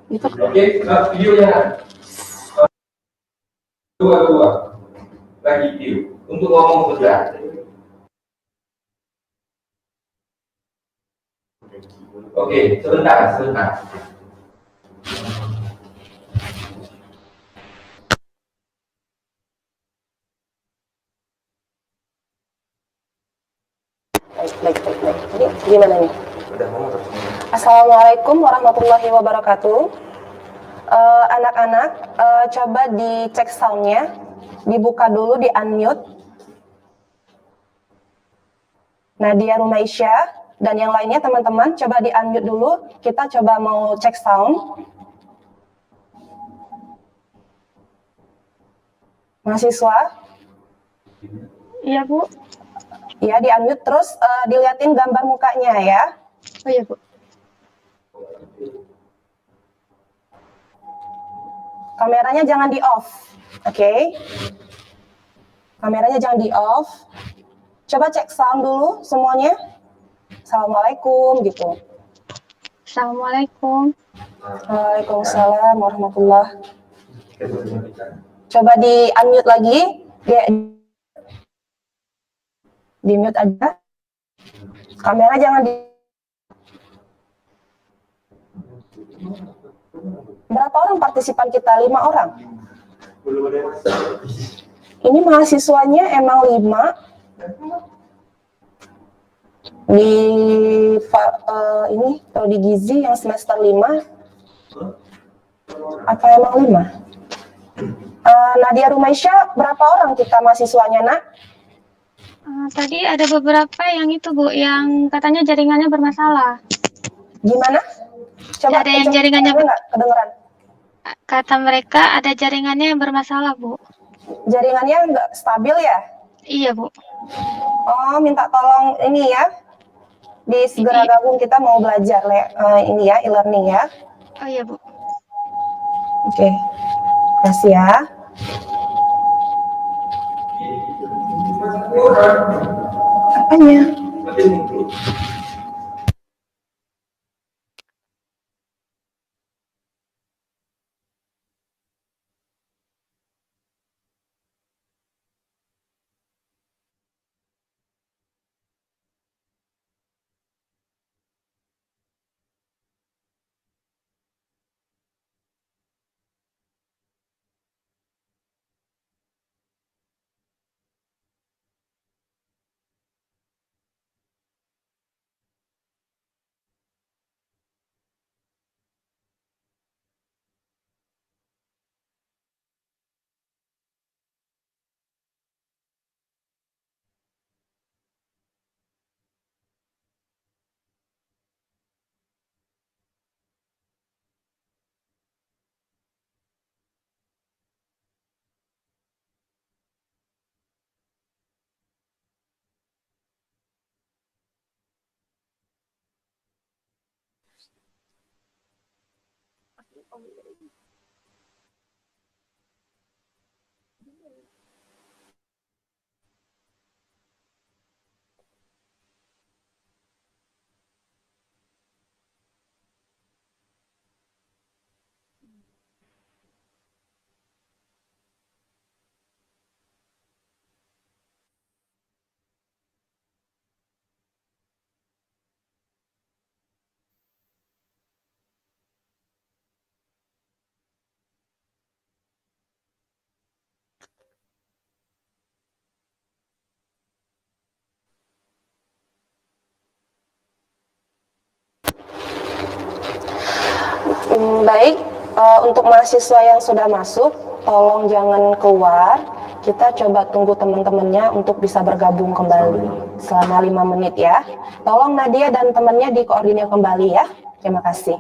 Oke, videonya dua lagi view untuk ngomong sudah. Oke, sebentar. Baik. Ini gimana nih? Assalamualaikum warahmatullahi wabarakatuh. Anak-anak, coba dicek soundnya, dibuka dulu, di unmute. Nadia Rumaisya dan yang lainnya teman-teman, coba di unmute dulu. Kita coba mau cek sound. Mahasiswa? Iya, Bu. Ya, di unmute terus diliatin gambar mukanya ya. Oh iya, Bu. Kameranya jangan di off, oke? Kameranya jangan di off. Coba cek sound dulu semuanya. Assalamualaikum gitu. Assalamualaikum. Waalaikumsalam warahmatullah. Coba di unmute lagi. Di mute aja. Kamera jangan di. Berapa orang partisipan kita? 5 orang. Ini mahasiswanya emang 5. Di ini prodi gizi yang semester 5. Apa emang 5? Nadia Rumaisya, berapa orang kita mahasiswanya, Nak? Tadi ada beberapa yang itu, Bu, yang katanya jaringannya bermasalah. Gimana? Coba ada yang jaringannya nggak kedengeran? Kata mereka ada jaringannya yang bermasalah, Bu. Jaringannya nggak stabil ya? Iya, Bu. Oh, minta tolong ini ya. Segera gabung, kita mau belajar ini ya, e-learning ya. Oh iya, Bu. Oke. Kasih ya. Apanya? Baik, untuk mahasiswa yang sudah masuk, tolong jangan keluar. Kita coba tunggu teman-temannya untuk bisa bergabung kembali selama 5 menit ya. Tolong Nadia dan temannya dikoordinir kembali ya. Terima kasih.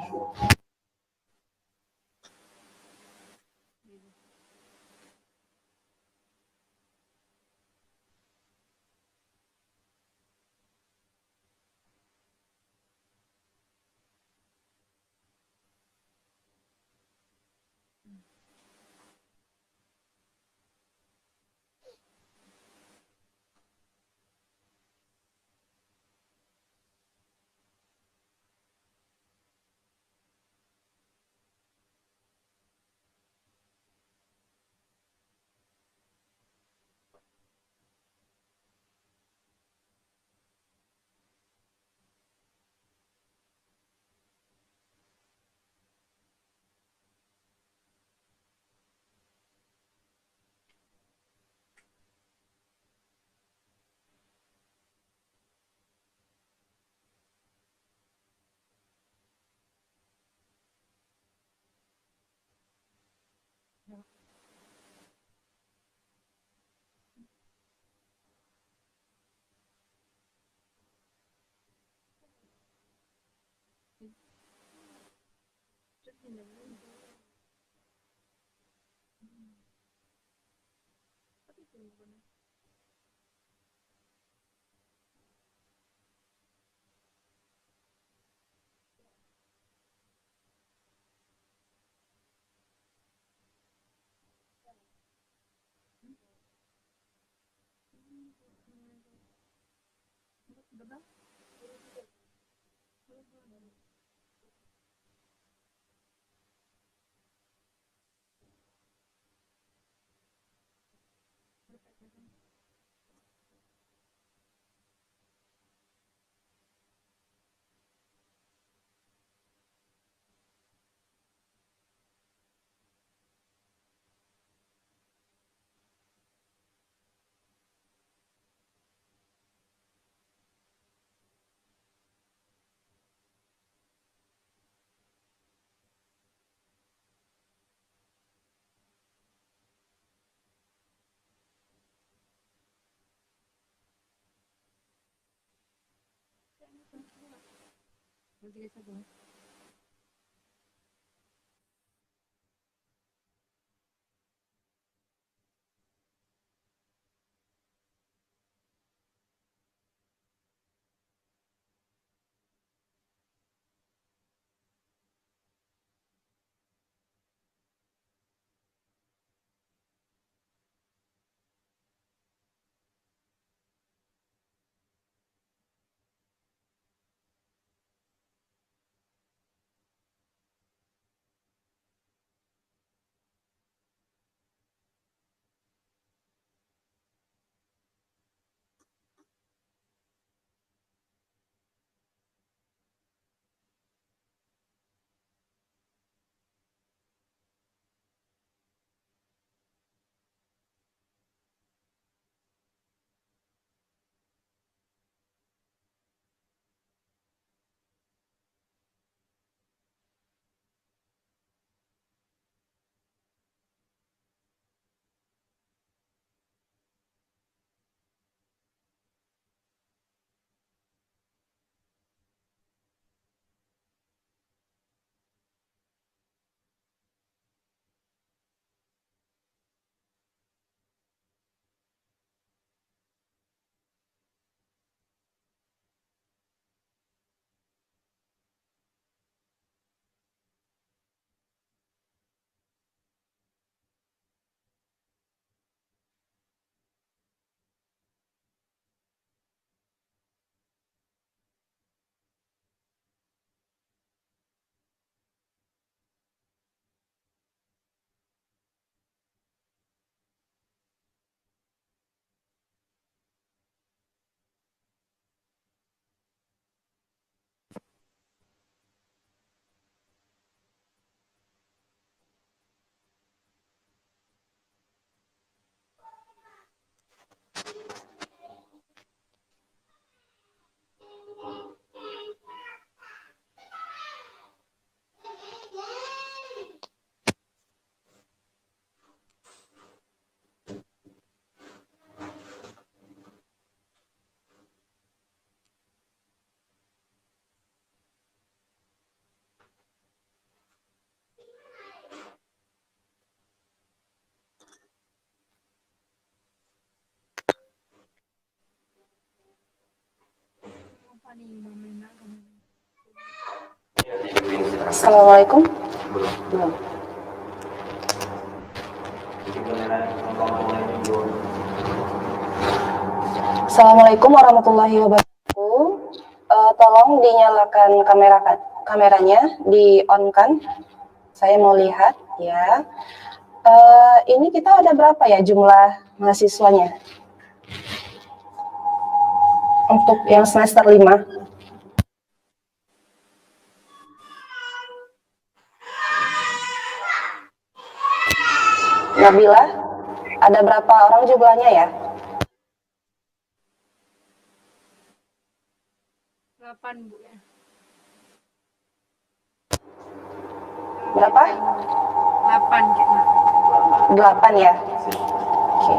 Assalamualaikum. Belum. Assalamualaikum warahmatullahi wabarakatuh. Tolong dinyalakan kameranya, di on kan? Saya mau lihat ya. Ini kita ada berapa ya jumlah mahasiswanya? Untuk yang semester 5. Nabila, ada berapa orang jumlahnya ya? 8 Bu ya. Berapa? 8 kayaknya. 8 ya? Oke.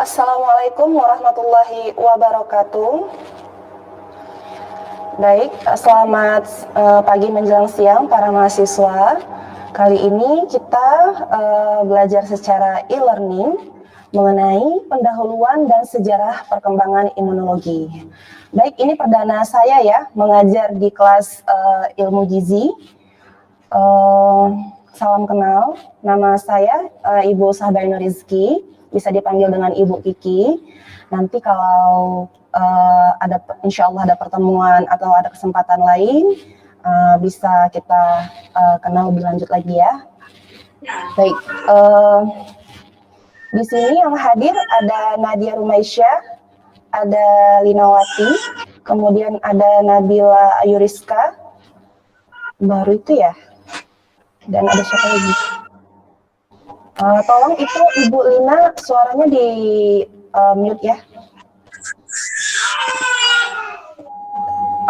Assalamualaikum warahmatullahi wabarakatuh. Baik, selamat pagi menjelang siang para mahasiswa. Kali ini kita belajar secara e-learning mengenai pendahuluan dan sejarah perkembangan imunologi. Baik, ini perdana saya ya mengajar di kelas ilmu gizi. Salam kenal, nama saya Ibu Sahbainu Rizki, bisa dipanggil dengan Ibu Kiki. Nanti kalau insya Allah ada pertemuan atau ada kesempatan lain, bisa kita kenal lebih lanjut lagi ya. Baik, di sini yang hadir ada Nadia Rumaisyah, ada Linawati, kemudian ada Nabila Ayuriska, baru itu ya, dan ada siapa lagi? Tolong itu Ibu Lina suaranya di mute ya.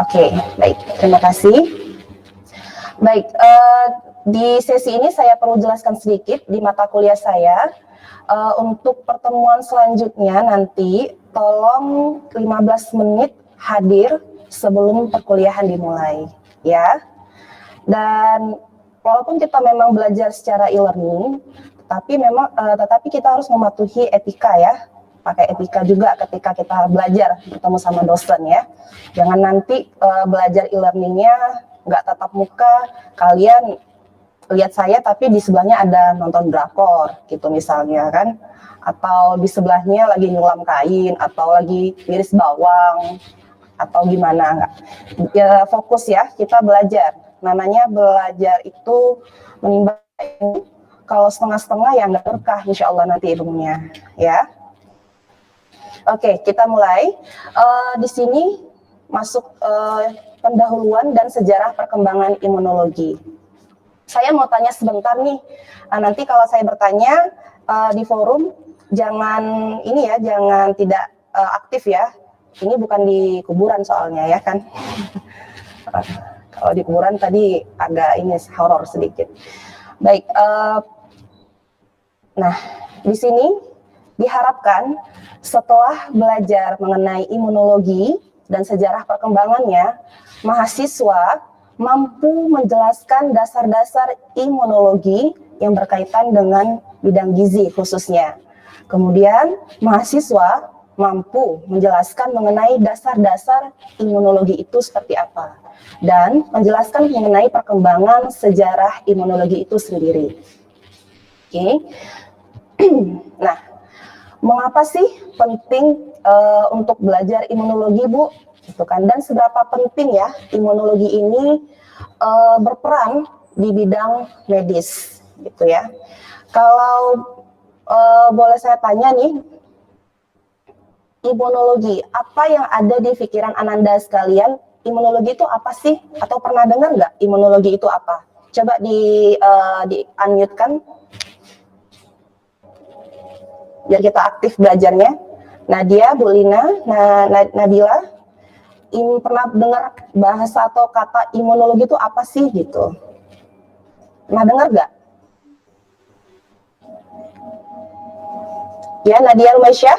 Oke, baik, terima kasih. Baik, di sesi ini saya perlu jelaskan sedikit di mata kuliah saya. Untuk pertemuan selanjutnya nanti, tolong 15 menit hadir sebelum perkuliahan dimulai, ya. Dan walaupun kita memang belajar secara e-learning, tetapi kita harus mematuhi etika ya. Pakai etika juga ketika kita belajar ketemu sama dosen ya. Jangan nanti belajar e-learningnya nggak tatap muka, kalian lihat saya tapi di sebelahnya ada nonton drakor gitu misalnya kan, atau di sebelahnya lagi nyulam kain atau lagi iris bawang atau gimana. Nggak ya, fokus ya, kita belajar. Namanya belajar itu menimba ilmu. Kalau setengah-setengah ya nggak berkah insya Allah nanti ilmunya ya. Oke, kita mulai. Di sini masuk pendahuluan dan sejarah perkembangan imunologi. Saya mau tanya sebentar nih. Nanti kalau saya bertanya di forum, jangan ini ya, jangan tidak aktif ya. Ini bukan di kuburan soalnya ya kan. Kalau di kuburan tadi agak ini horor sedikit. Baik. Nah, di sini diharapkan setelah belajar mengenai imunologi dan sejarah perkembangannya, mahasiswa mampu menjelaskan dasar-dasar imunologi yang berkaitan dengan bidang gizi khususnya. Kemudian, mahasiswa mampu menjelaskan mengenai dasar-dasar imunologi itu seperti apa, dan menjelaskan mengenai perkembangan sejarah imunologi itu sendiri. Oke. Nah, mengapa sih penting untuk belajar imunologi, Bu? Gitu kan. Dan seberapa penting ya imunologi ini berperan di bidang medis, gitu ya. Kalau boleh saya tanya nih, imunologi, apa yang ada di pikiran Ananda sekalian? Imunologi itu apa sih? Atau pernah dengar nggak imunologi itu apa? Coba di unmute kan, biar kita aktif belajarnya. Nadia, Bu Lina, Nabila, pernah dengar bahasa atau kata imunologi itu apa sih gitu? Pernah dengar nggak? Ya, Nadia Rumaisyah?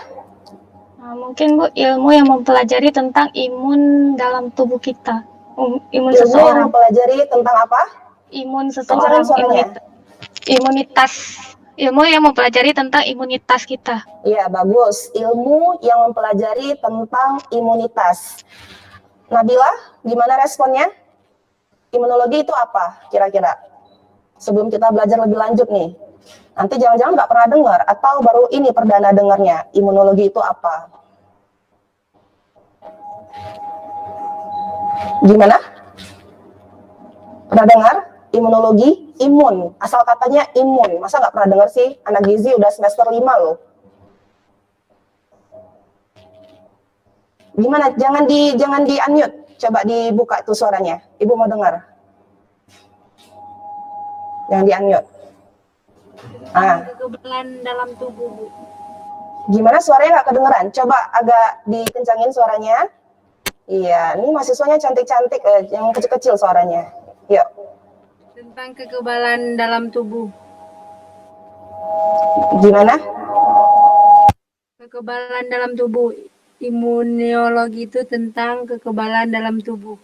Mungkin Bu, ilmu yang mempelajari tentang imun dalam tubuh kita. Imun Ilmu yang seseorang. mempelajari tentang apa? Imun Kencangin seseorang. suaranya. Imunitas. Ilmu yang mempelajari tentang imunitas kita. Iya, bagus. Ilmu yang mempelajari tentang imunitas. Nabila, gimana responnya? Imunologi itu apa kira-kira? Sebelum kita belajar lebih lanjut nih. Nanti jangan-jangan nggak pernah dengar atau baru ini perdana dengarnya. Imunologi itu apa? Gimana? Pernah dengar? Imunologi, imun. Asal katanya imun. Masa nggak pernah dengar sih? Anak gizi udah semester 5 loh. Gimana? Jangan di unmute. Coba dibuka itu suaranya. Ibu mau dengar. Jangan di unmute. Kekebalan dalam tubuh, Bu. Gimana suaranya nggak kedengeran? Coba agak dikencangin suaranya. Iya, ini mahasiswanya cantik-cantik, yang kecil-kecil suaranya. Yuk. Tentang kekebalan dalam tubuh. Gimana? Kekebalan dalam tubuh. Imunologi itu tentang kekebalan dalam tubuh.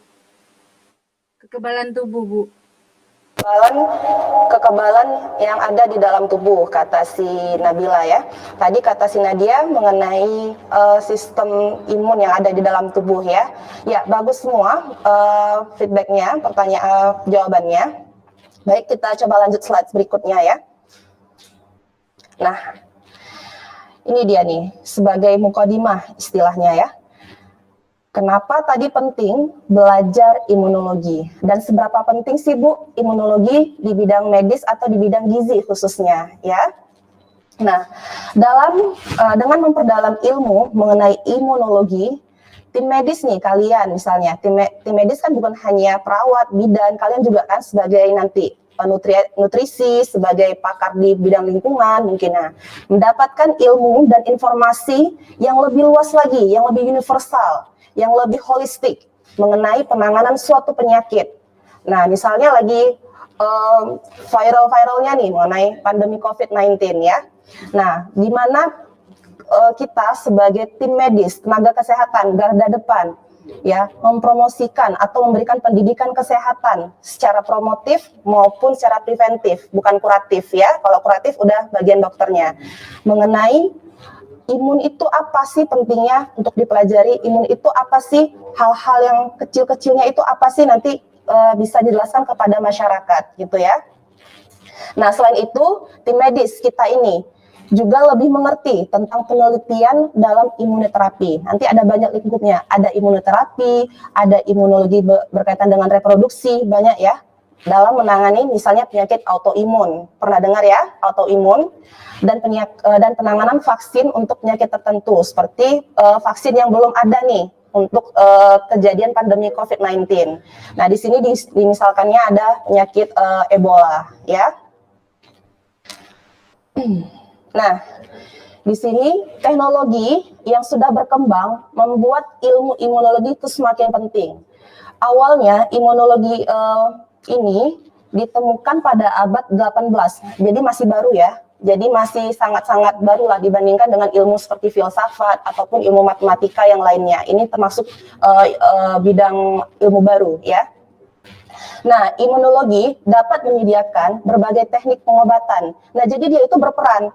Kekebalan tubuh, Bu. Kekebalan yang ada di dalam tubuh, kata si Nabila ya. Tadi kata si Nadia mengenai sistem imun yang ada di dalam tubuh ya. Ya, bagus semua feedbacknya, pertanyaan, jawabannya. Baik, kita coba lanjut slide berikutnya ya. Nah, ini dia nih, sebagai mukadimah istilahnya ya. Kenapa tadi penting belajar imunologi? Dan seberapa penting sih Bu imunologi di bidang medis atau di bidang gizi khususnya ya? Nah, dengan memperdalam ilmu mengenai imunologi, tim medis nih kalian misalnya, tim medis kan bukan hanya perawat, bidan, kalian juga kan sebagai nanti nutrisi, sebagai pakar di bidang lingkungan mungkin mendapatkan ilmu dan informasi yang lebih luas lagi, yang lebih universal, yang lebih holistik mengenai penanganan suatu penyakit. Nah, misalnya lagi viral-viralnya nih mengenai pandemi COVID-19 ya. Nah, di mana kita sebagai tim medis, tenaga kesehatan, garda depan, ya, mempromosikan atau memberikan pendidikan kesehatan secara promotif maupun secara preventif, bukan kuratif ya. Kalau kuratif udah bagian dokternya. Mengenai imun itu apa sih pentingnya untuk dipelajari? Imun itu apa sih? Hal-hal yang kecil-kecilnya itu apa sih? Nanti bisa dijelaskan kepada masyarakat gitu ya. Nah, selain itu, tim medis kita ini juga lebih mengerti tentang penelitian dalam imunoterapi. Nanti ada banyak lingkupnya. Ada imunoterapi, ada imunologi berkaitan dengan reproduksi, banyak ya. Dalam menangani misalnya penyakit autoimun. Pernah dengar ya, autoimun? Dan penanganan vaksin untuk penyakit tertentu seperti vaksin yang belum ada nih untuk kejadian pandemi COVID-19. Nah, di sini dimisalkannya ada penyakit Ebola ya. Nah, di sini teknologi yang sudah berkembang membuat ilmu imunologi itu semakin penting. Awalnya imunologi ini ditemukan pada abad 18, jadi masih baru ya. Jadi masih sangat-sangat baru lah dibandingkan dengan ilmu seperti filsafat ataupun ilmu matematika yang lainnya. Ini termasuk bidang ilmu baru ya. Nah, imunologi dapat menyediakan berbagai teknik pengobatan. Nah, jadi dia itu berperan.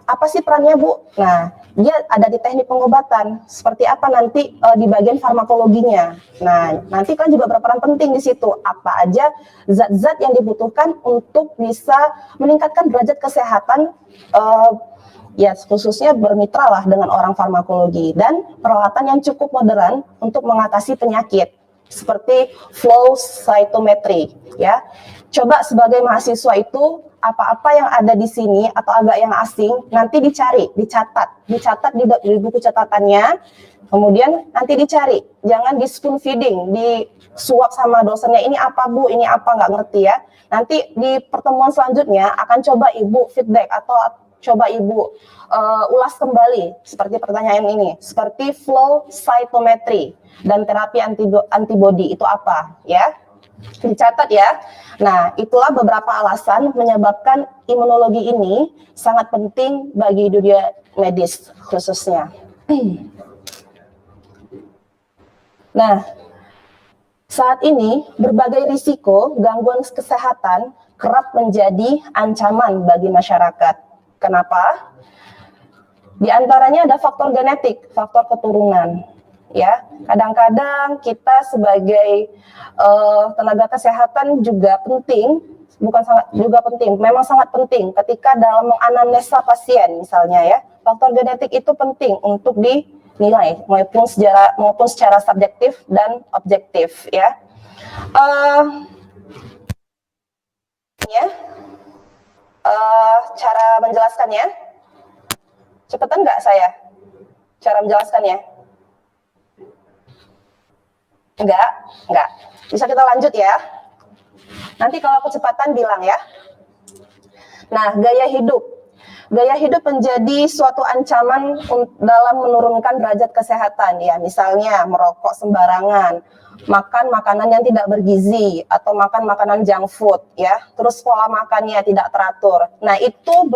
Apa sih perannya, Bu? Nah, dia ada di teknik pengobatan. Seperti apa nanti di bagian farmakologinya. Nah, nanti kan juga berperan penting di situ. Apa aja zat-zat yang dibutuhkan untuk bisa meningkatkan derajat kesehatan, ya khususnya bermitra lah dengan orang farmakologi. Dan peralatan yang cukup modern untuk mengatasi penyakit. Seperti flow cytometry, ya. Coba sebagai mahasiswa itu apa-apa yang ada di sini atau agak yang asing nanti dicari, dicatat di buku catatannya, kemudian nanti dicari, jangan di spoon feeding, disuap sama dosennya ini apa Bu, ini apa nggak ngerti ya. Nanti di pertemuan selanjutnya akan coba Ibu feedback atau coba Ibu ulas kembali seperti pertanyaan ini, seperti flow cytometry dan terapi antibody itu apa ya? Dicatat ya. Nah, itulah beberapa alasan menyebabkan imunologi ini sangat penting bagi dunia medis khususnya. Nah, saat ini berbagai risiko gangguan kesehatan kerap menjadi ancaman bagi masyarakat. Kenapa? Di antaranya ada faktor genetik, faktor keturunan. Ya, kadang-kadang kita sebagai tenaga kesehatan juga penting, bukan sangat juga penting, memang sangat penting ketika dalam menganamnesa pasien misalnya ya. Faktor genetik itu penting untuk dinilai maupun secara subjektif dan objektif ya. Cara menjelaskannya, cepetan nggak saya? Cara menjelaskannya? Enggak. Bisa kita lanjut ya. Nanti kalau kecepatan bilang ya. Nah, gaya hidup. Gaya hidup menjadi suatu ancaman dalam menurunkan derajat kesehatan ya. Misalnya merokok sembarangan, makan makanan yang tidak bergizi atau makan makanan junk food ya. Terus pola makannya tidak teratur. Nah, itu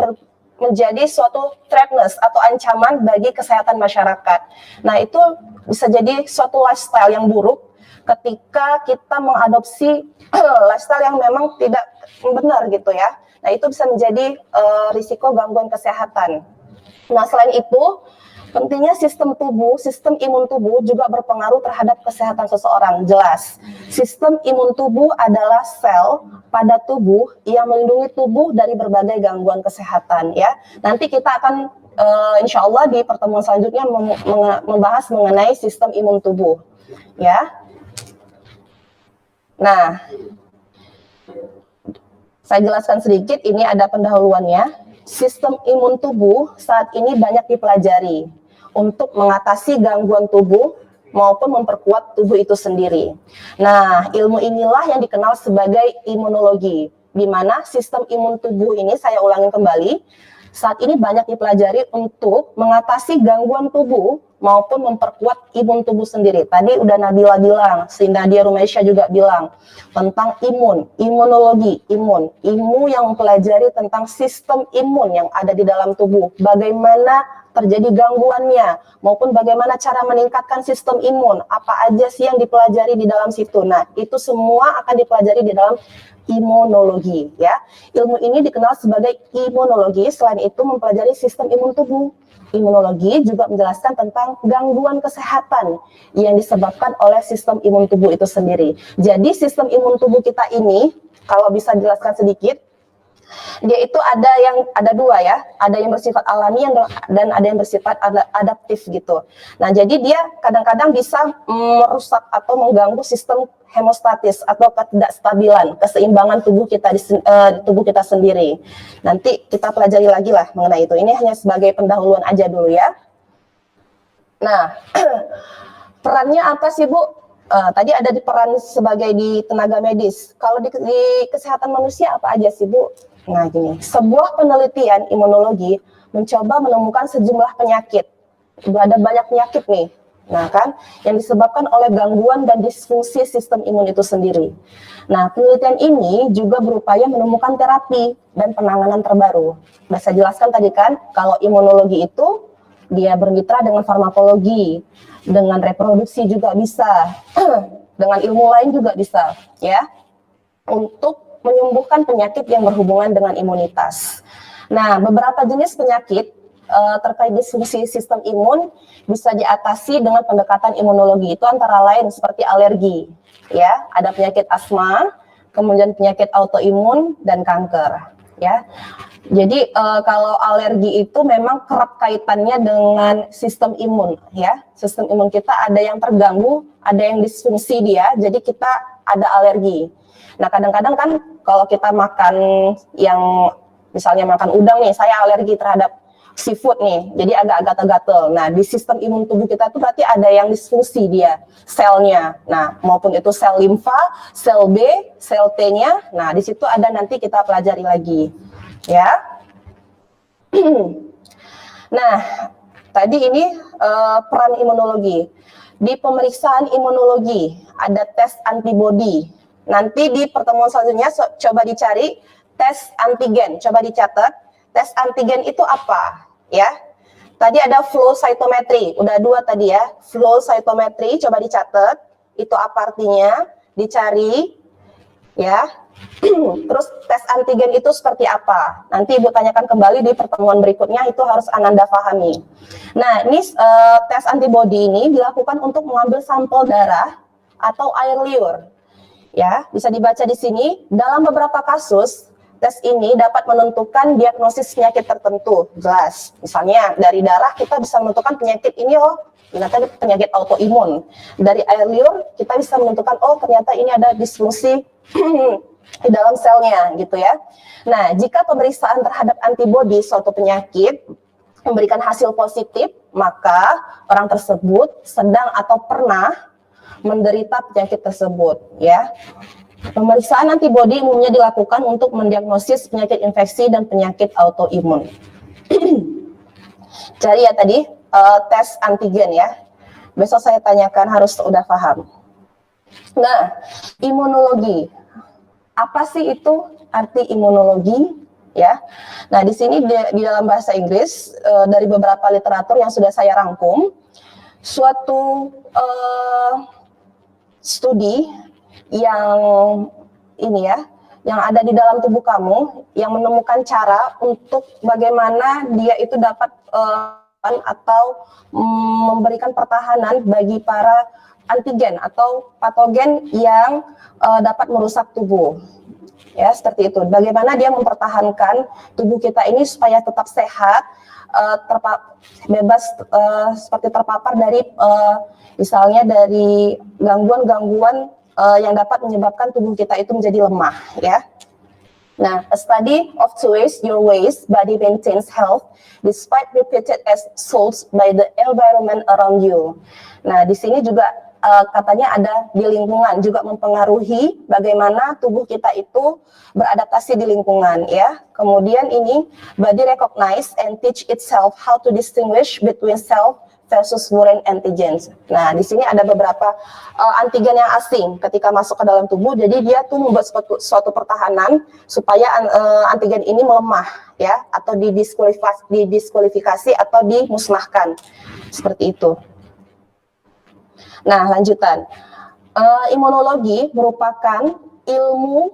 menjadi suatu threatness atau ancaman bagi kesehatan masyarakat. Nah, itu bisa jadi suatu lifestyle yang buruk ketika kita mengadopsi lifestyle yang memang tidak benar gitu ya. Nah, itu bisa menjadi risiko gangguan kesehatan. Nah, selain itu, pentingnya sistem imun tubuh juga berpengaruh terhadap kesehatan seseorang. Jelas, sistem imun tubuh adalah sel pada tubuh yang melindungi tubuh dari berbagai gangguan kesehatan ya. Nanti kita akan insya Allah di pertemuan selanjutnya membahas mengenai sistem imun tubuh ya. Nah, saya jelaskan sedikit, ini ada pendahuluannya. Sistem imun tubuh saat ini banyak dipelajari untuk mengatasi gangguan tubuh maupun memperkuat tubuh itu sendiri. Nah, ilmu inilah yang dikenal sebagai imunologi, di mana sistem imun tubuh ini, saya ulangi kembali, saat ini banyak dipelajari untuk mengatasi gangguan tubuh maupun memperkuat imun tubuh sendiri. Tadi udah Nabila bilang, Nadia Rumaisya juga bilang tentang imunologi, ilmu yang mempelajari tentang sistem imun yang ada di dalam tubuh, bagaimana terjadi gangguannya, maupun bagaimana cara meningkatkan sistem imun, apa aja sih yang dipelajari di dalam situ. Nah, itu semua akan dipelajari di dalam imunologi ya. Ilmu ini dikenal sebagai imunologi, selain itu mempelajari sistem imun tubuh. Imunologi juga menjelaskan tentang gangguan kesehatan yang disebabkan oleh sistem imun tubuh itu sendiri. Jadi sistem imun tubuh kita ini, kalau bisa dijelaskan sedikit, dia itu ada dua ya, ada yang bersifat alami dan ada yang bersifat adaptif gitu. Nah, jadi dia kadang-kadang bisa merusak atau mengganggu sistem hemostatis atau ketidakstabilan, keseimbangan tubuh kita sendiri. Nanti kita pelajari lagi lah mengenai itu. Ini hanya sebagai pendahuluan aja dulu ya. Nah, perannya apa sih Bu? Tadi ada di peran sebagai di tenaga medis. Kalau di kesehatan manusia apa aja sih Bu? Nah gini, sebuah penelitian imunologi mencoba menemukan sejumlah penyakit. Ada banyak penyakit nih, nah kan, yang disebabkan oleh gangguan dan disfungsi sistem imun itu sendiri. Nah, penelitian ini juga berupaya menemukan terapi dan penanganan terbaru. Saya jelaskan tadi kan, kalau imunologi itu dia bermitra dengan farmakologi, dengan reproduksi juga bisa, dengan ilmu lain juga bisa, ya, untuk menyembuhkan penyakit yang berhubungan dengan imunitas. Nah, beberapa jenis penyakit terkait disfungsi sistem imun bisa diatasi dengan pendekatan imunologi. Itu antara lain seperti alergi, ya, ada penyakit asma, kemudian penyakit autoimun dan kanker, ya. Jadi kalau alergi itu memang kerap kaitannya dengan sistem imun, ya. Sistem imun kita ada yang terganggu, ada yang disfungsi dia, jadi kita ada alergi. Nah, kadang-kadang kan kalau kita makan yang misalnya makan udang nih, saya alergi terhadap seafood nih, jadi agak gatal-gatal. Nah, di sistem imun tubuh kita itu berarti ada yang disfungsi dia, selnya. Nah, maupun itu sel limfa, sel B, sel T-nya. Nah, di situ ada nanti kita pelajari lagi, ya. Nah, tadi ini peran imunologi. Di pemeriksaan imunologi ada tes antibodi. Nanti di pertemuan selanjutnya coba dicari tes antigen. Coba dicatat, tes antigen itu apa? Ya. Tadi ada flow cytometry, udah 2 tadi ya. Flow cytometry coba dicatat, itu apa artinya? Dicari ya. Terus tes antigen itu seperti apa? Nanti Ibu tanyakan kembali di pertemuan berikutnya, itu harus Ananda pahami. Nah, ini tes antibody ini dilakukan untuk mengambil sampel darah atau air liur. Ya, bisa dibaca di sini. Dalam beberapa kasus, tes ini dapat menentukan diagnosis penyakit tertentu. Jelas. Misalnya dari darah kita bisa menentukan penyakit ini, oh ternyata penyakit autoimun. Dari air liur kita bisa menentukan, oh ternyata ini ada disfungsi di dalam selnya gitu ya. Nah, jika pemeriksaan terhadap antibodi suatu penyakit memberikan hasil positif, maka orang tersebut sedang atau pernah menderita penyakit tersebut ya. Pemeriksaan antibodi umumnya dilakukan untuk mendiagnosis penyakit infeksi dan penyakit autoimun. Cari ya tadi tes antigen ya. Besok saya tanyakan, harus sudah paham. Nah, imunologi. Apa sih itu arti imunologi? Ya, nah di sini di dalam bahasa Inggris dari beberapa literatur yang sudah saya rangkum, suatu studi yang ini ya, yang ada di dalam tubuh kamu, yang menemukan cara untuk bagaimana dia itu dapat atau memberikan pertahanan bagi para antigen atau patogen yang dapat merusak tubuh. Ya, seperti itu. Bagaimana dia mempertahankan tubuh kita ini supaya tetap sehat, bebas seperti terpapar dari misalnya dari gangguan-gangguan yang dapat menyebabkan tubuh kita itu menjadi lemah, ya. Nah, a study of two ways your ways body maintains health despite repeated assaults by the environment around you. Nah, di sini juga katanya ada di lingkungan juga mempengaruhi bagaimana tubuh kita itu beradaptasi di lingkungan ya. Kemudian ini body recognize and teach itself how to distinguish between self versus foreign antigens. Nah, di sini ada beberapa antigen yang asing ketika masuk ke dalam tubuh, jadi dia tuh membuat suatu pertahanan supaya antigen ini melemah ya, atau didiskualifikasi atau dimusnahkan. Seperti itu. Nah, lanjutan. Imunologi merupakan ilmu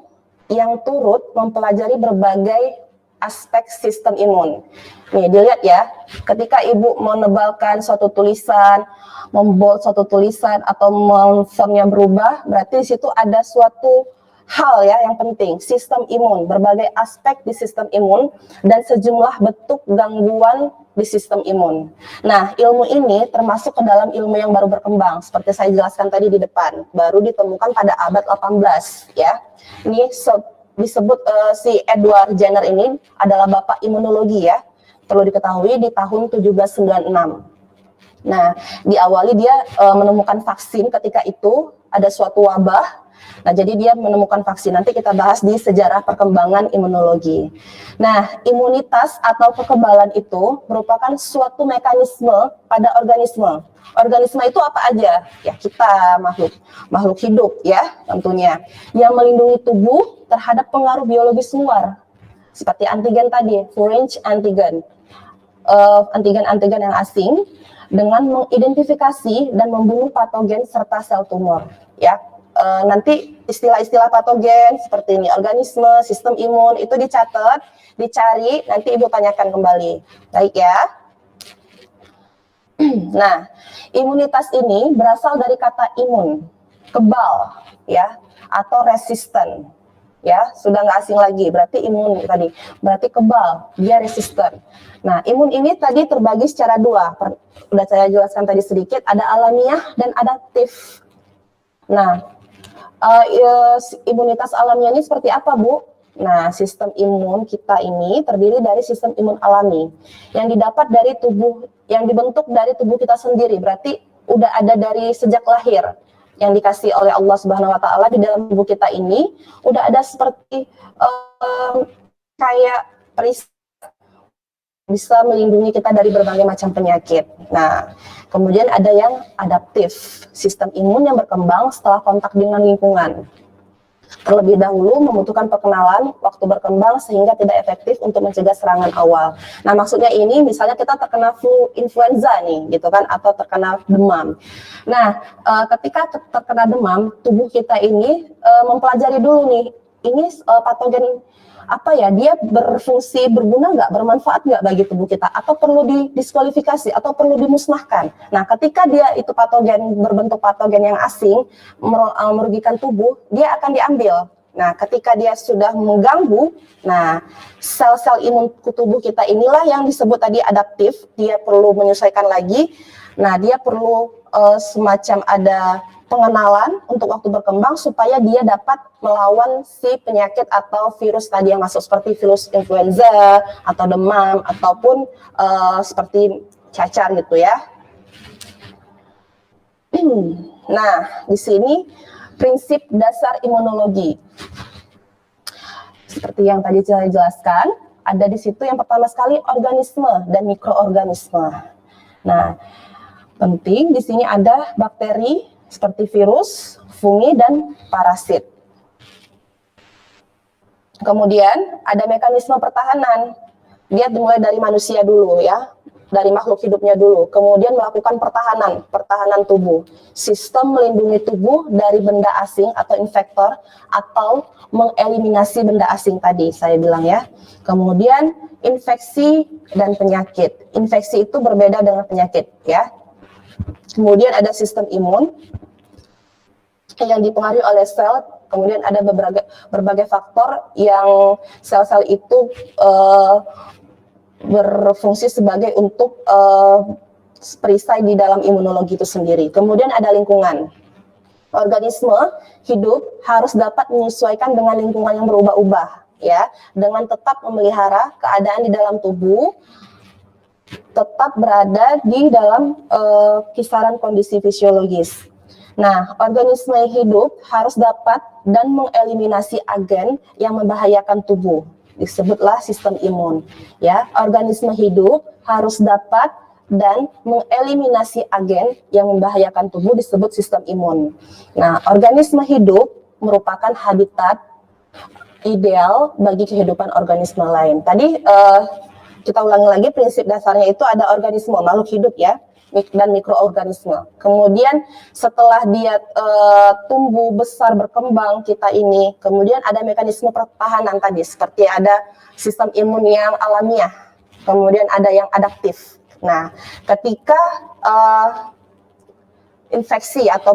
yang turut mempelajari berbagai aspek sistem imun. Nih, dilihat ya, ketika Ibu menebalkan suatu tulisan, membold suatu tulisan, atau fontnya berubah, berarti di situ ada suatu hal ya yang penting, sistem imun, berbagai aspek di sistem imun, dan sejumlah bentuk gangguan di sistem imun. Nah, ilmu ini termasuk ke dalam ilmu yang baru berkembang, seperti saya jelaskan tadi di depan, baru ditemukan pada abad 18 ya. Ini disebut si Edward Jenner ini adalah bapak imunologi ya, perlu diketahui di tahun 1796. Nah, diawali dia menemukan vaksin ketika itu, ada suatu wabah. Nah, jadi dia menemukan vaksin. Nanti kita bahas di sejarah perkembangan imunologi. Nah, imunitas atau kekebalan itu merupakan suatu mekanisme pada organisme. Organisme itu apa aja? Ya, kita makhluk hidup ya, tentunya. Yang melindungi tubuh terhadap pengaruh biologis luar. Seperti antigen tadi, foreign antigen. Antigen-antigen yang asing dengan mengidentifikasi dan membunuh patogen serta sel tumor ya. Nanti istilah-istilah patogen seperti ini, organisme, sistem imun, itu dicatat, dicari, nanti Ibu tanyakan kembali. Baik ya. Nah, imunitas ini berasal dari kata imun, kebal ya, atau resisten. Ya, sudah nggak asing lagi, berarti imun tadi, berarti kebal, dia resisten. Nah, imun ini tadi terbagi secara dua, udah saya jelaskan tadi sedikit, ada alamiah dan adaptif. Nah, imunitas alamiah ini seperti apa, Bu? Nah, sistem imun kita ini terdiri dari sistem imun alami yang didapat dari tubuh, yang dibentuk dari tubuh kita sendiri. Berarti udah ada dari sejak lahir yang dikasih oleh Allah Subhanahu wa taala di dalam tubuh kita ini, udah ada seperti kayak perisai bisa melindungi kita dari berbagai macam penyakit. Nah, kemudian ada yang adaptif, sistem imun yang berkembang setelah kontak dengan lingkungan. Terlebih dahulu membutuhkan perkenalan waktu berkembang sehingga tidak efektif untuk mencegah serangan awal. Nah, maksudnya ini misalnya kita terkena flu influenza nih, gitu kan, atau terkena demam. Nah, ketika terkena demam, tubuh kita ini mempelajari dulu nih, ini patogen apa ya, dia berfungsi, berguna nggak, bermanfaat nggak bagi tubuh kita, atau perlu didiskualifikasi, atau perlu dimusnahkan. Nah, ketika dia itu patogen, berbentuk patogen yang asing, merugikan tubuh, dia akan diambil. Nah, ketika dia sudah mengganggu, nah, sel-sel imun tubuh kita inilah yang disebut tadi adaptif, dia perlu menyesuaikan lagi. Nah, dia perlu semacam ada pengenalan untuk waktu berkembang supaya dia dapat melawan si penyakit atau virus tadi yang masuk seperti virus influenza atau demam ataupun seperti cacar gitu ya. Nah, di sini prinsip dasar imunologi. Seperti yang tadi saya jelaskan, ada di situ yang pertama sekali organisme dan mikroorganisme. Nah, penting di sini ada bakteri seperti virus, fungi, dan parasit. Kemudian ada mekanisme pertahanan. Dia dimulai dari manusia dulu ya, dari makhluk hidupnya dulu. Kemudian melakukan pertahanan tubuh. Sistem melindungi tubuh dari benda asing atau infektor atau mengeliminasi benda asing tadi saya bilang ya. Kemudian infeksi dan penyakit. Infeksi itu berbeda dengan penyakit ya. Kemudian ada sistem imun yang dipengaruhi oleh sel, kemudian ada berbagai faktor yang sel-sel itu berfungsi sebagai untuk perisai di dalam imunologi itu sendiri. Kemudian ada lingkungan. Organisme hidup harus dapat menyesuaikan dengan lingkungan yang berubah-ubah, ya, dengan tetap memelihara keadaan di dalam tubuh, tetap berada di dalam kisaran kondisi fisiologis. Nah, organisme hidup harus dapat dan mengeliminasi agen yang membahayakan tubuh. Disebutlah sistem imun. Ya, organisme hidup harus dapat dan mengeliminasi agen yang membahayakan tubuh disebut sistem imun. Nah, organisme hidup merupakan habitat ideal bagi kehidupan organisme lain. Tadi kita ulangi lagi, prinsip dasarnya itu ada organisme, makhluk hidup ya, dan mikroorganisme. Kemudian setelah dia tumbuh besar berkembang kita ini, kemudian ada mekanisme pertahanan tadi, seperti ada sistem imun yang alamiah, kemudian ada yang adaptif. Nah, ketika infeksi atau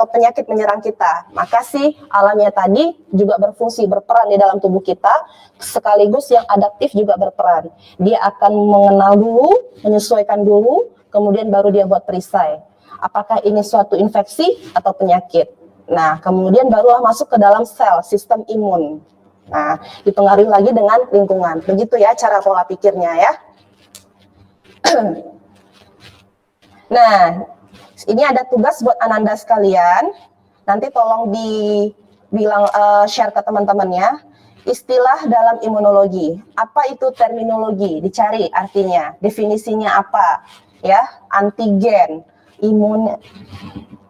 penyakit menyerang kita, maka si alamiah tadi juga berfungsi, berperan di dalam tubuh kita, sekaligus yang adaptif juga berperan. Dia akan mengenal dulu, menyesuaikan dulu, kemudian baru dia buat perisai. Apakah ini suatu infeksi atau penyakit? Nah, kemudian barulah masuk ke dalam sel, sistem imun. Nah, dipengaruhi lagi dengan lingkungan. Begitu ya cara pola pikirnya ya. Nah, ini ada tugas buat Ananda sekalian. Nanti tolong share ke teman-temannya. Istilah dalam imunologi. Apa itu terminologi? Dicari artinya. Definisinya apa? Ya, antigen,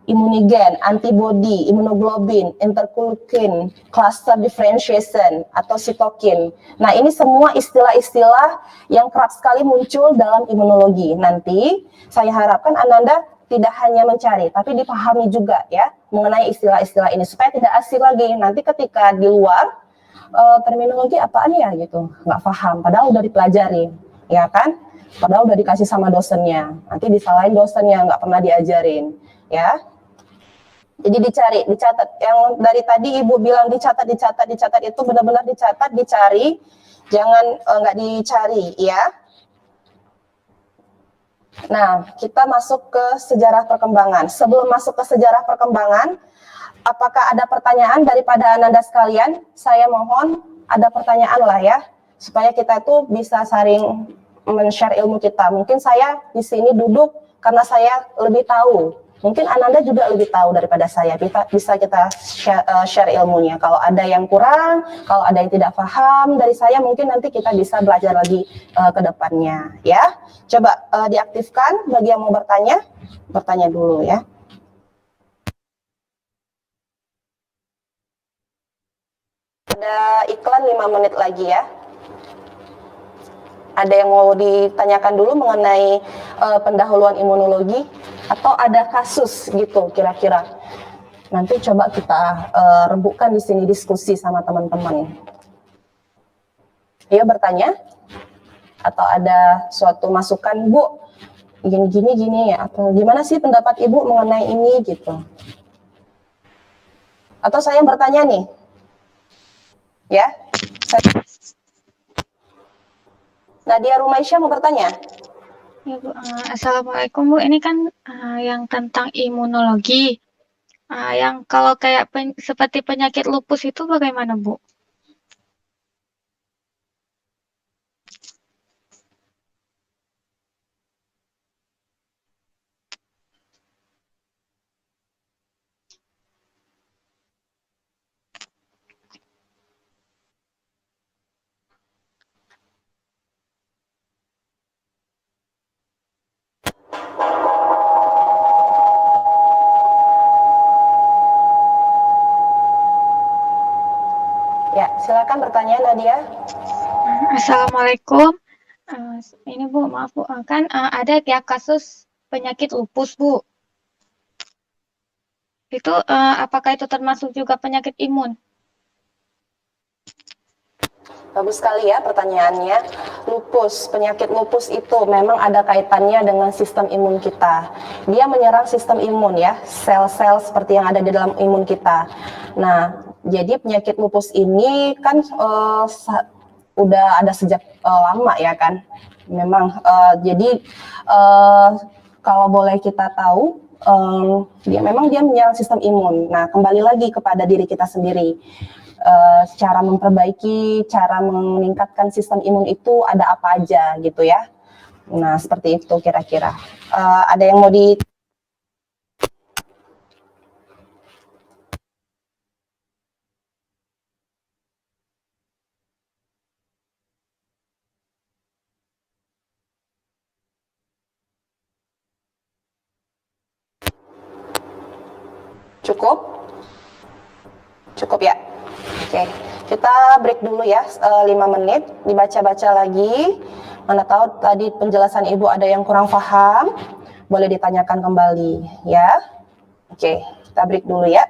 imunigen, antibody, imunoglobin, interleukin, cluster differentiation atau sitokin. Nah, ini semua istilah-istilah yang kerap sekali muncul dalam imunologi. Nanti saya harapkan Ananda tidak hanya mencari, tapi dipahami juga ya mengenai istilah-istilah ini supaya tidak asing lagi. Nanti ketika di luar terminologi apaan ya gitu, nggak paham. Padahal udah dipelajari, ya kan? Padahal udah dikasih sama dosennya. Nanti disalahin dosennya, nggak pernah diajarin, ya. Jadi dicari, dicatat. Yang dari tadi Ibu bilang dicatat itu benar-benar dicatat, dicari, jangan nggak dicari, ya. Nah, kita masuk ke sejarah perkembangan. Sebelum masuk ke sejarah perkembangan, apakah ada pertanyaan daripada Ananda sekalian? Saya mohon ada pertanyaan lah ya, supaya kita itu bisa saling men-share ilmu kita. Mungkin saya di sini duduk karena saya lebih tahu Mungkin Ananda juga lebih tahu daripada saya. Bisa kita share ilmunya. Kalau ada yang kurang, kalau ada yang tidak paham dari saya, mungkin nanti kita bisa belajar lagi ke depannya. Ya, coba diaktifkan bagi yang mau bertanya, bertanya dulu ya. Ada iklan 5 menit lagi ya. Ada yang mau ditanyakan dulu mengenai pendahuluan imunologi atau ada kasus gitu kira-kira. Nanti coba kita rembukan di sini diskusi sama teman-teman. Ayo bertanya atau ada suatu masukan, Bu, gini ya, atau gimana sih pendapat Ibu mengenai ini gitu. Atau saya yang bertanya nih. Ya. Nadia Rumaisya mau bertanya? Ya, Bu. Assalamualaikum, Bu. Ini kan yang tentang imunologi. Yang kalau kayak seperti penyakit lupus itu bagaimana, Bu? Ya, silakan bertanya Nadia. Assalamualaikum. Ini Bu, maaf Bu, kan ada tiap kasus penyakit lupus Bu. Itu apakah itu termasuk juga penyakit imun? Bagus sekali ya pertanyaannya. Lupus, penyakit lupus itu memang ada kaitannya dengan sistem imun kita. Dia menyerang sistem imun ya, sel-sel seperti yang ada di dalam imun kita. Nah, jadi penyakit lupus ini kan udah ada sejak lama ya kan. Memang jadi kalau boleh kita tahu dia menyerang sistem imun. Nah, kembali lagi kepada diri kita sendiri. Cara memperbaiki, cara meningkatkan sistem imun itu ada apa aja gitu ya. Nah, seperti itu kira-kira. Ada yang mau di cukup? Cukup ya? Oke, kita break dulu ya 5 menit, dibaca-baca lagi. Mana tahu tadi penjelasan Ibu ada yang kurang paham, boleh ditanyakan kembali ya. Oke, kita break dulu ya.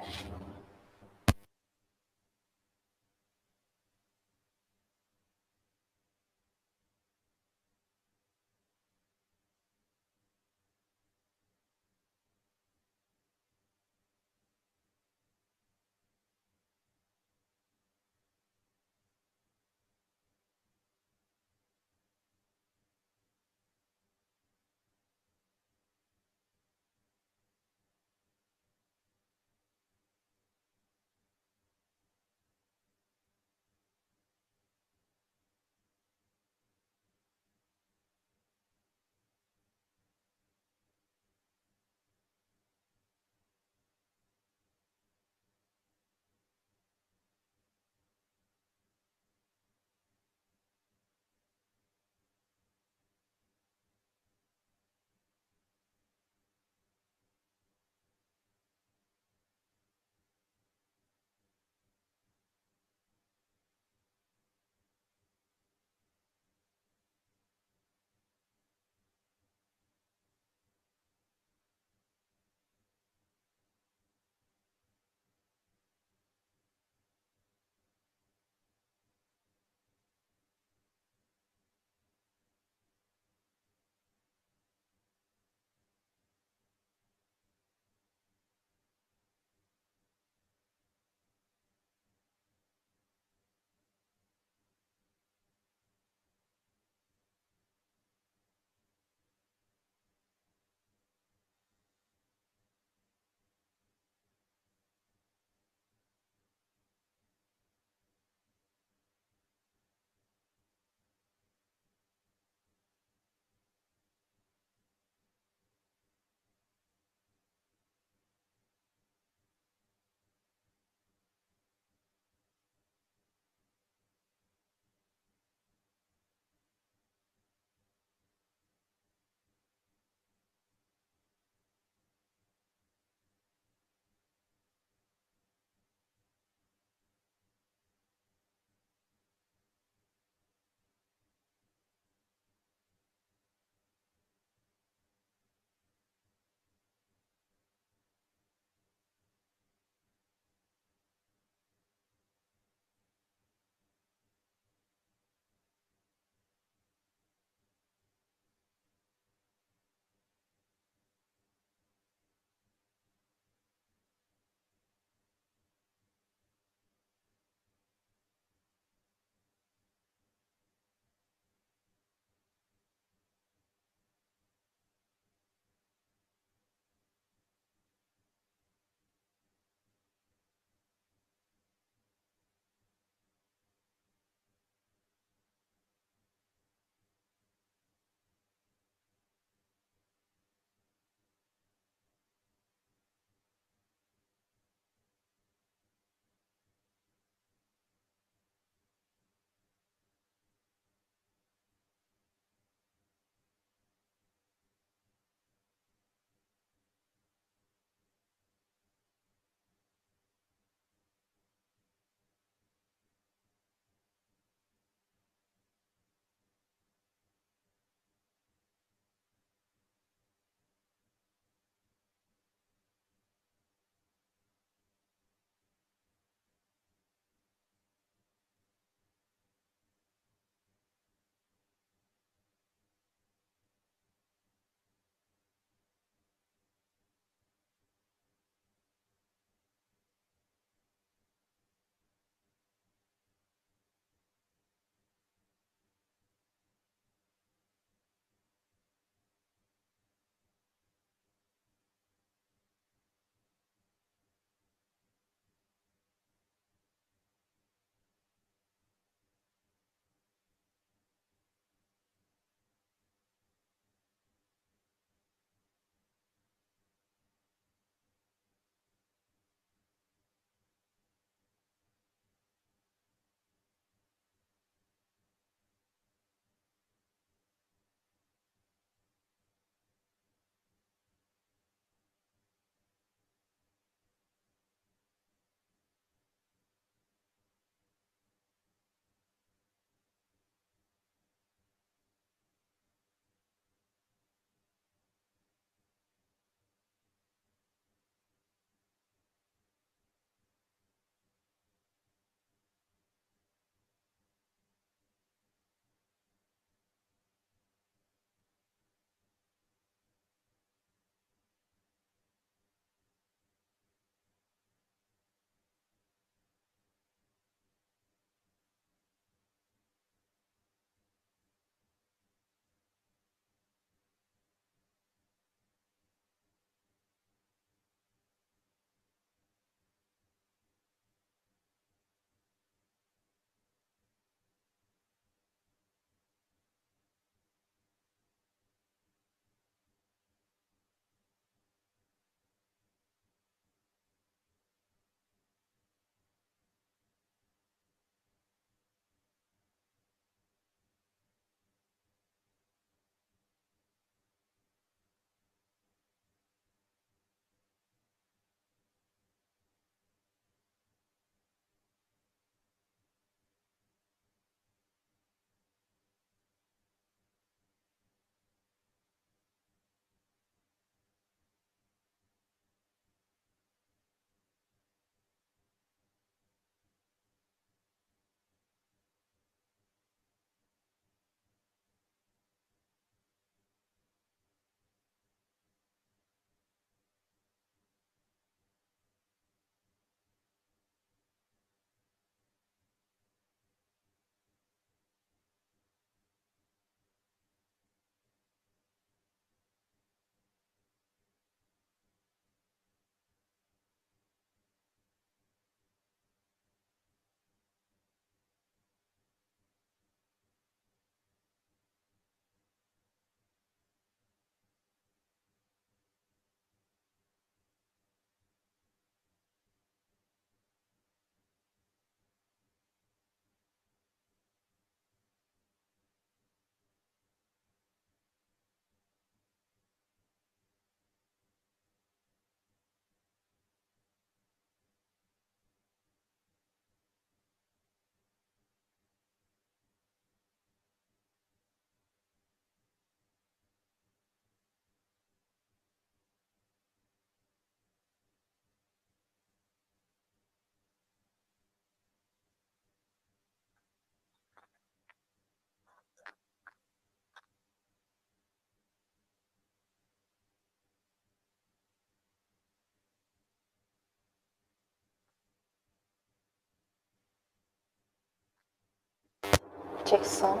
cek sound.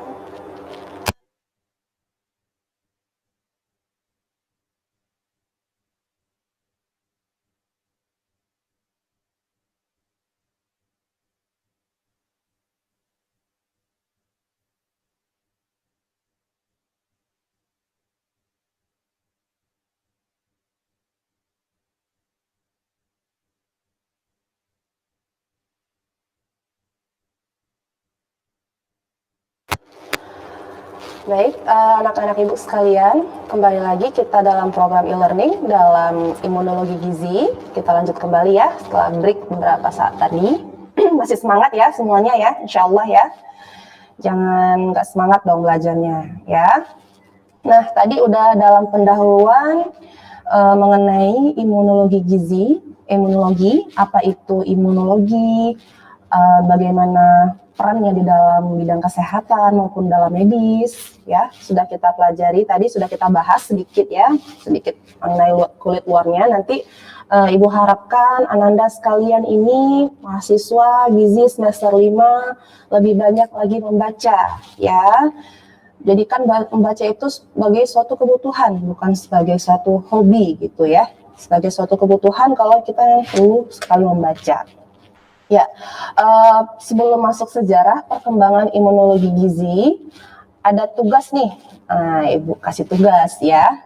Baik, anak-anak ibu sekalian, kembali lagi kita dalam program e-learning dalam imunologi gizi. Kita lanjut kembali ya setelah break beberapa saat tadi. Masih semangat ya semuanya ya, insya Allah ya. Jangan nggak semangat dong belajarnya ya. Nah, tadi udah dalam pendahuluan mengenai imunologi gizi, imunologi, apa itu imunologi, bagaimana perannya di dalam bidang kesehatan maupun dalam medis, ya sudah kita pelajari tadi, sudah kita bahas sedikit ya, sedikit mengenai kulit luarnya. Nanti Ibu harapkan Ananda sekalian ini mahasiswa gizi semester 5 lebih banyak lagi membaca ya. Jadikan membaca itu sebagai suatu kebutuhan, bukan sebagai suatu hobi gitu ya. Sebagai suatu kebutuhan kalau kita perlu sekali membaca. Ya, sebelum masuk sejarah perkembangan imunologi gizi, ada tugas nih, Ibu kasih tugas ya,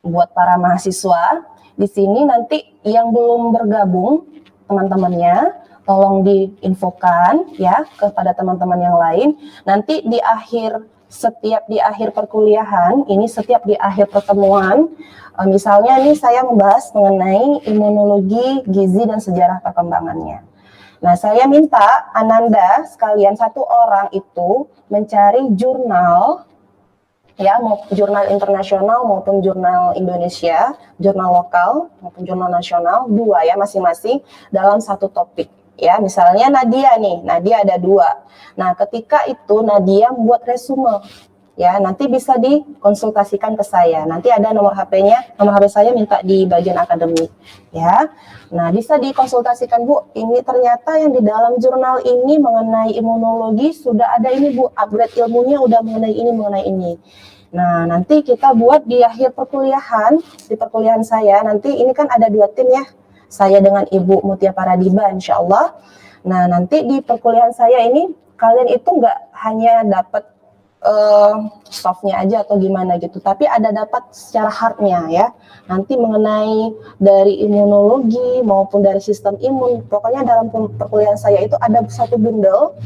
buat para mahasiswa. Di sini nanti yang belum bergabung, teman-temannya, tolong diinfokan ya kepada teman-teman yang lain. Nanti di akhir perkuliahan, ini setiap di akhir pertemuan, misalnya nih saya membahas mengenai imunologi gizi dan sejarah perkembangannya. Nah, saya minta Ananda sekalian satu orang itu mencari jurnal, ya, mau jurnal internasional maupun jurnal Indonesia, jurnal lokal maupun jurnal nasional, 2 ya masing-masing dalam satu topik. Ya, misalnya Nadia nih, Nadia ada 2. Nah, ketika itu Nadia membuat resume. Ya, nanti bisa dikonsultasikan ke saya. Nanti ada nomor HP-nya, nomor HP saya minta di bagian akademik, ya. Nah, bisa dikonsultasikan, Bu. Ini ternyata yang di dalam jurnal ini mengenai imunologi sudah ada ini, Bu. Upgrade ilmunya udah mengenai ini. Nah, nanti kita buat di akhir perkuliahan, di perkuliahan saya, nanti ini kan ada 2 tim ya. Saya dengan Ibu Mutia Paradiba, insya Allah. Nah, nanti di perkuliahan saya ini, kalian itu nggak hanya dapat softnya aja atau gimana gitu, tapi ada dapat secara hardnya ya, nanti mengenai dari imunologi maupun dari sistem imun. Pokoknya dalam perkuliahan saya itu ada satu bundle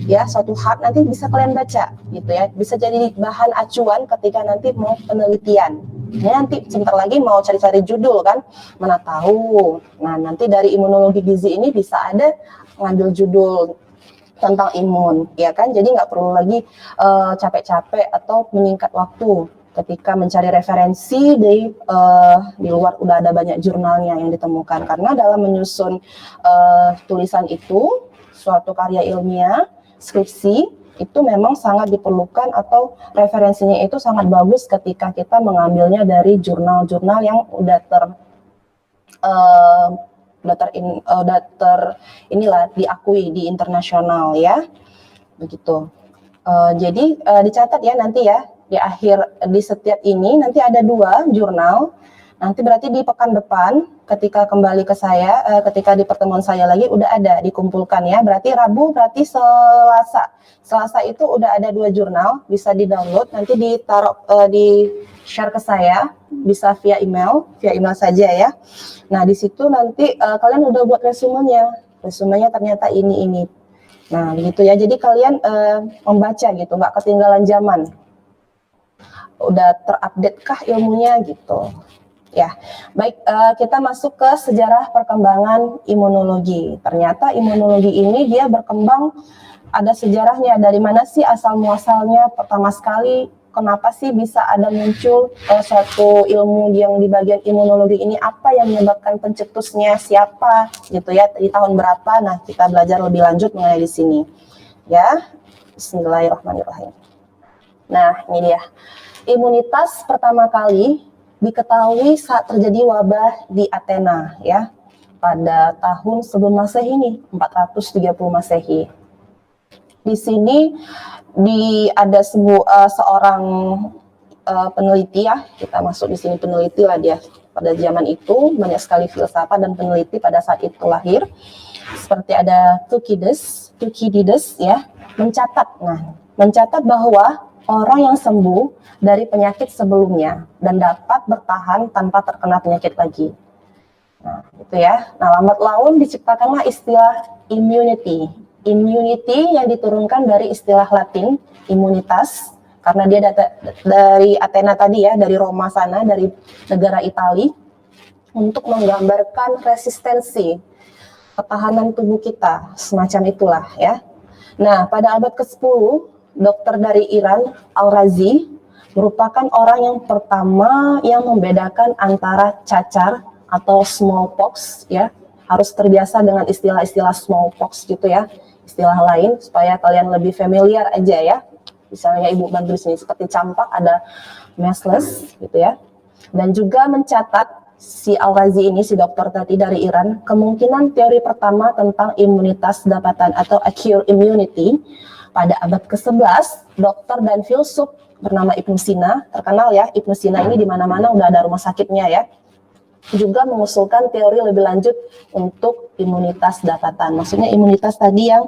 ya, satu hard, nanti bisa kalian baca gitu ya, bisa jadi bahan acuan ketika nanti mau penelitian. Nanti sebentar lagi mau cari-cari judul kan, mana tahu. Nah, nanti dari imunologi gizi ini bisa ada ngambil judul tentang imun, ya kan? Jadi nggak perlu lagi capek-capek atau menyingkat waktu ketika mencari referensi di luar udah ada banyak jurnalnya yang ditemukan. Karena dalam menyusun tulisan itu, suatu karya ilmiah, skripsi, itu memang sangat diperlukan atau referensinya itu sangat bagus ketika kita mengambilnya dari jurnal-jurnal yang udah diakui di internasional ya, begitu. Jadi dicatat ya nanti ya di setiap ini nanti ada 2 jurnal. Nanti berarti di pekan depan ketika kembali ke saya, ketika di pertemuan saya lagi udah ada dikumpulkan ya. Berarti Rabu, berarti Selasa itu udah ada 2 jurnal, bisa di-download, nanti ditaruh di share ke saya, bisa via email saja ya. Nah, di situ nanti kalian udah buat resumenya ternyata ini. Nah, begitu ya. Jadi kalian membaca gitu, nggak ketinggalan zaman. Udah terupdate kah ilmunya gitu. Ya, baik, kita masuk ke sejarah perkembangan imunologi. Ternyata imunologi ini dia berkembang, ada sejarahnya. Dari mana sih asal muasalnya? Pertama sekali, kenapa sih bisa ada muncul suatu ilmu yang di bagian imunologi ini? Apa yang menyebabkan pencetusnya? Siapa? Gitu ya. Di tahun berapa? Nah, kita belajar lebih lanjut mengenai di sini. Ya, Bismillahirrahmanirrahim. Nah, ini dia. Imunitas pertama kali diketahui saat terjadi wabah di Athena ya, pada tahun sebelum Masehi ini, 430 Masehi. Di sini ada seorang peneliti ya, kita masuk di sini peneliti lah dia. Pada zaman itu banyak sekali filsafat dan peneliti pada saat itu lahir. Seperti ada Thucydides ya, mencatat bahwa orang yang sembuh dari penyakit sebelumnya dan dapat bertahan tanpa terkena penyakit lagi. Nah, itu ya. Nah, lambat laun diciptakanlah istilah immunity. Immunity yang diturunkan dari istilah Latin imunitas, karena dia dari Athena tadi ya, dari Roma sana, dari negara Italia, untuk menggambarkan resistensi ketahanan tubuh kita, semacam itulah ya. Nah, pada abad ke-10, dokter dari Iran, Al-Razi, merupakan orang yang pertama yang membedakan antara cacar atau smallpox ya. Harus terbiasa dengan istilah-istilah smallpox gitu ya, istilah lain supaya kalian lebih familiar aja ya. Misalnya Ibu bantu di sini seperti campak ada measles gitu ya. Dan juga mencatat si Al-Razi ini, si dokter tadi dari Iran, kemungkinan teori pertama tentang imunitas dapatan atau acute immunity pada abad ke-11, dokter dan filsuf bernama Ibnu Sina, terkenal ya, Ibnu Sina ini di mana-mana udah ada rumah sakitnya ya, juga mengusulkan teori lebih lanjut untuk imunitas dapatan. Maksudnya imunitas tadi yang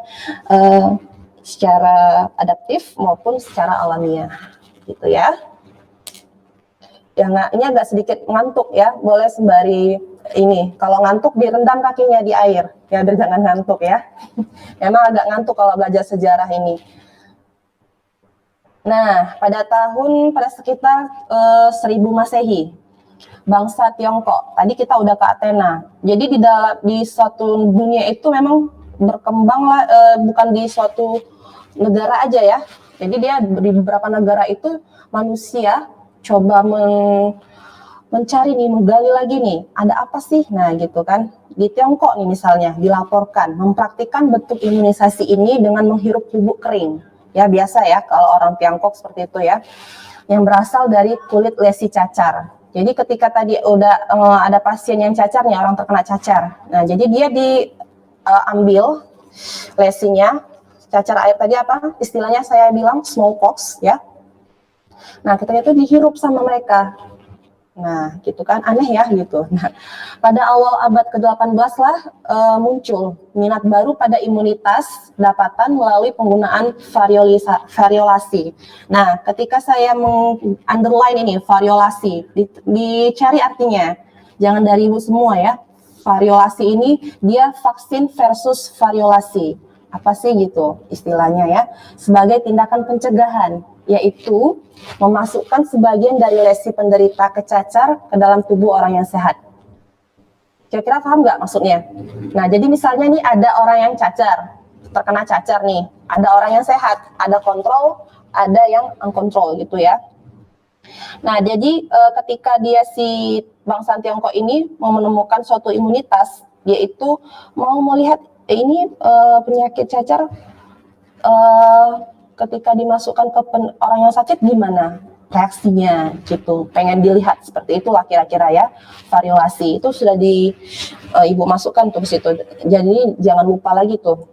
secara adaptif maupun secara alamiah, gitu ya. Ini agak sedikit ngantuk ya, boleh sembari ini, kalau ngantuk direndam kakinya di air, ya biar jangan ngantuk ya. Memang agak ngantuk kalau belajar sejarah ini. Nah, pada sekitar 1000 Masehi, bangsa Tiongkok, tadi kita udah ke Athena, jadi di suatu dunia itu memang berkembanglah, bukan di suatu negara aja ya, jadi dia di beberapa negara itu manusia coba mencari nih, menggali lagi nih, ada apa sih? Nah gitu kan, di Tiongkok nih misalnya dilaporkan mempraktikkan bentuk imunisasi ini dengan menghirup bubuk kering. Ya biasa ya kalau orang Tiongkok seperti itu ya, yang berasal dari kulit lesi cacar. Jadi ketika tadi udah ada pasien yang cacar nih, orang terkena cacar. Nah jadi dia diambil lesinya, cacar air tadi apa? Istilahnya saya bilang smallpox ya. Nah, ketika itu dihirup sama mereka. Nah, gitu kan, aneh ya gitu. Nah, pada awal abad ke-18 lah muncul minat baru pada imunitas dapatan melalui penggunaan variolasi. Nah, ketika saya underline ini, variolasi, dicari artinya. Jangan dari ibu semua ya. Variolasi ini dia vaksin versus variolasi. Apa sih gitu istilahnya ya? Sebagai tindakan pencegahan, yaitu memasukkan sebagian dari lesi penderita kecacar ke dalam tubuh orang yang sehat. Kira-kira paham nggak maksudnya? Nah, jadi misalnya nih ada orang yang terkena cacar nih, ada orang yang sehat, ada kontrol, ada yang uncontrol gitu ya. Nah, jadi ketika si bangsa Tiongkok ini mau menemukan suatu imunitas, yaitu mau melihat ini penyakit cacar ketika dimasukkan ke orang yang sakit gimana reaksinya gitu, pengen dilihat seperti itulah kira-kira ya. Variolasi itu sudah ibu masukkan tuh ke situ, jadi jangan lupa lagi tuh.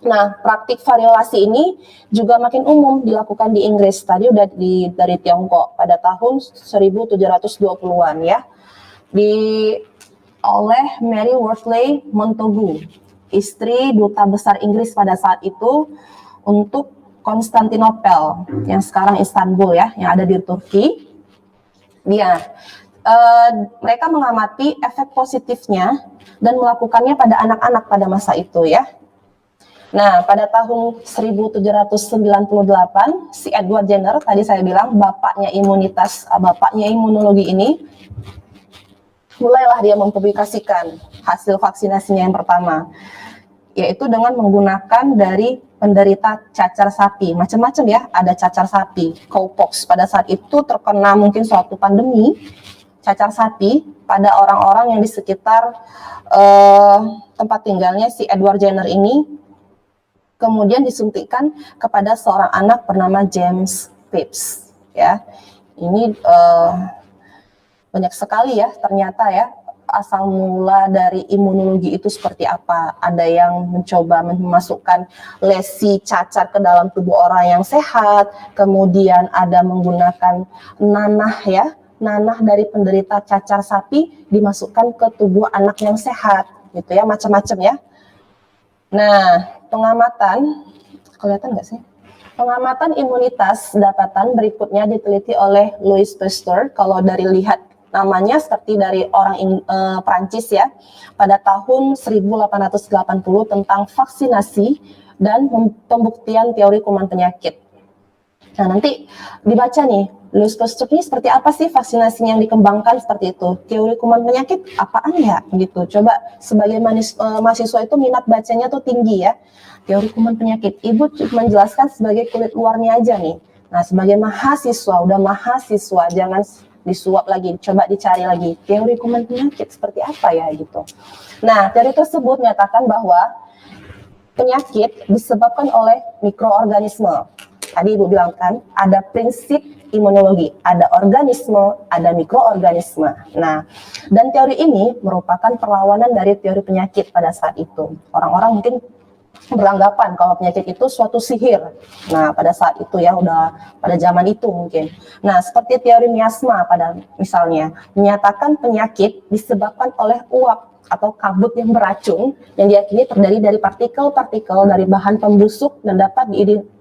Nah, praktik variolasi ini juga makin umum dilakukan di Inggris, tadi udah dari Tiongkok pada tahun 1720-an ya, oleh Mary Wortley Montagu, istri duta besar Inggris pada saat itu untuk Konstantinopel, yang sekarang Istanbul ya, yang ada di Turki. Mereka mengamati efek positifnya dan melakukannya pada anak-anak pada masa itu ya. Nah, pada tahun 1798, si Edward Jenner, tadi saya bilang bapaknya imunologi ini, mulailah dia mempublikasikan hasil vaksinasinya yang pertama, yaitu dengan menggunakan dari penderita cacar sapi, macam-macam ya, ada cacar sapi, cowpox, pada saat itu terkena mungkin suatu pandemi cacar sapi pada orang-orang yang di sekitar tempat tinggalnya si Edward Jenner ini, kemudian disuntikkan kepada seorang anak bernama James Phipps ya. Ini banyak sekali ya ternyata ya asal mula dari imunologi itu seperti apa. Ada yang mencoba memasukkan lesi cacar ke dalam tubuh orang yang sehat, kemudian ada menggunakan nanah ya, nanah dari penderita cacar sapi dimasukkan ke tubuh anak yang sehat, gitu ya, macam-macam ya. Nah, pengamatan, kelihatan nggak sih? Pengamatan imunitas dapatan berikutnya diteliti oleh Louis Pasteur. Kalau dari lihat namanya seperti dari orang Prancis ya, pada tahun 1880 tentang vaksinasi dan pembuktian teori kuman penyakit. Nah, nanti dibaca nih, Louis Pasteur ini seperti apa sih vaksinasi yang dikembangkan seperti itu. Teori kuman penyakit apaan ya gitu. Coba sebagai mahasiswa itu minat bacanya tuh tinggi ya. Teori kuman penyakit, Ibu menjelaskan sebagai kulit luarnya aja nih. Nah, sebagai mahasiswa, udah mahasiswa, jangan disuap lagi, coba dicari lagi. Teori kuman penyakit seperti apa ya gitu. Nah, teori tersebut menyatakan bahwa penyakit disebabkan oleh mikroorganisme. Tadi Ibu bilang kan, ada prinsip imunologi, ada organisme, ada mikroorganisme. Nah, dan teori ini merupakan perlawanan dari teori penyakit pada saat itu. Orang-orang mungkin beranggapan kalau penyakit itu suatu sihir. Nah, pada saat itu ya, udah pada zaman itu mungkin. Nah, seperti teori miasma pada misalnya, menyatakan penyakit disebabkan oleh uap atau kabut yang beracun yang diyakini terdiri dari partikel-partikel dari bahan pembusuk dan dapat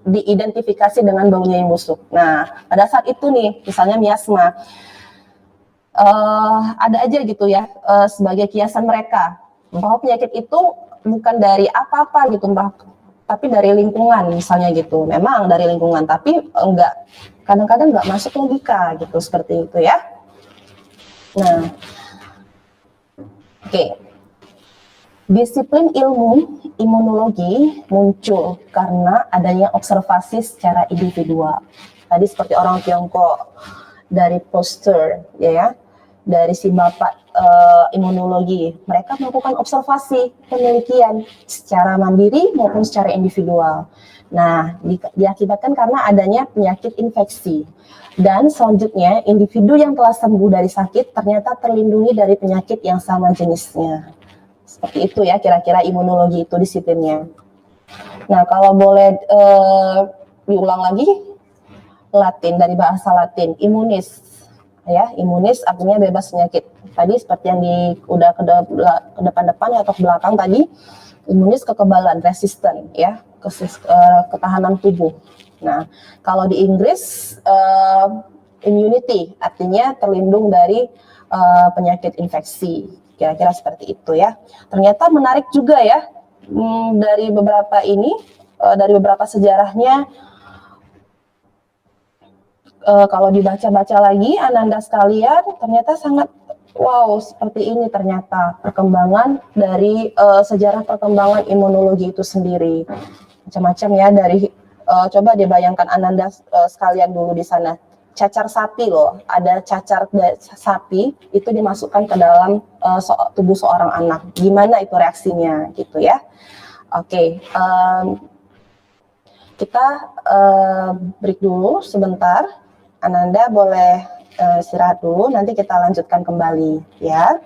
diidentifikasi dengan baunya yang busuk. Nah, pada saat itu nih, misalnya miasma, ada aja gitu ya sebagai kiasan mereka bahwa penyakit itu bukan dari apa-apa gitu Mbak, tapi dari lingkungan misalnya gitu. Memang dari lingkungan, tapi enggak, kadang-kadang enggak masuk logika gitu, seperti itu ya. Nah, oke. Disiplin ilmu imunologi muncul karena adanya observasi secara individual. Tadi seperti orang Tiongkok dari Pasteur ya, dari si bapak imunologi, mereka melakukan observasi penelitian secara mandiri maupun secara individual. Nah, diakibatkan karena adanya penyakit infeksi. Dan selanjutnya, individu yang telah sembuh dari sakit ternyata terlindungi dari penyakit yang sama jenisnya. Seperti itu ya kira-kira imunologi itu disiplinnya. Nah, kalau boleh diulang lagi, Latin, dari bahasa Latin, imunis. Ya, imunis artinya bebas penyakit. Tadi seperti yang udah ke depan-depan atau ke belakang tadi, imunis kekebalan, resisten ya, ketahanan tubuh. Nah, kalau di Inggris immunity artinya terlindung dari penyakit infeksi. Kira-kira seperti itu ya. Ternyata menarik juga ya, dari beberapa ini, dari beberapa sejarahnya, kalau dibaca-baca lagi, Ananda sekalian, ternyata sangat wow, seperti ini ternyata perkembangan dari sejarah perkembangan imunologi itu sendiri. Macam-macam ya, dari coba dibayangkan Ananda sekalian dulu di sana. Cacar sapi loh, ada cacar sapi itu dimasukkan ke dalam tubuh seorang anak. Gimana itu reaksinya gitu ya. Oke, kita break dulu sebentar. Ananda boleh istirahat dulu, nanti kita lanjutkan kembali ya.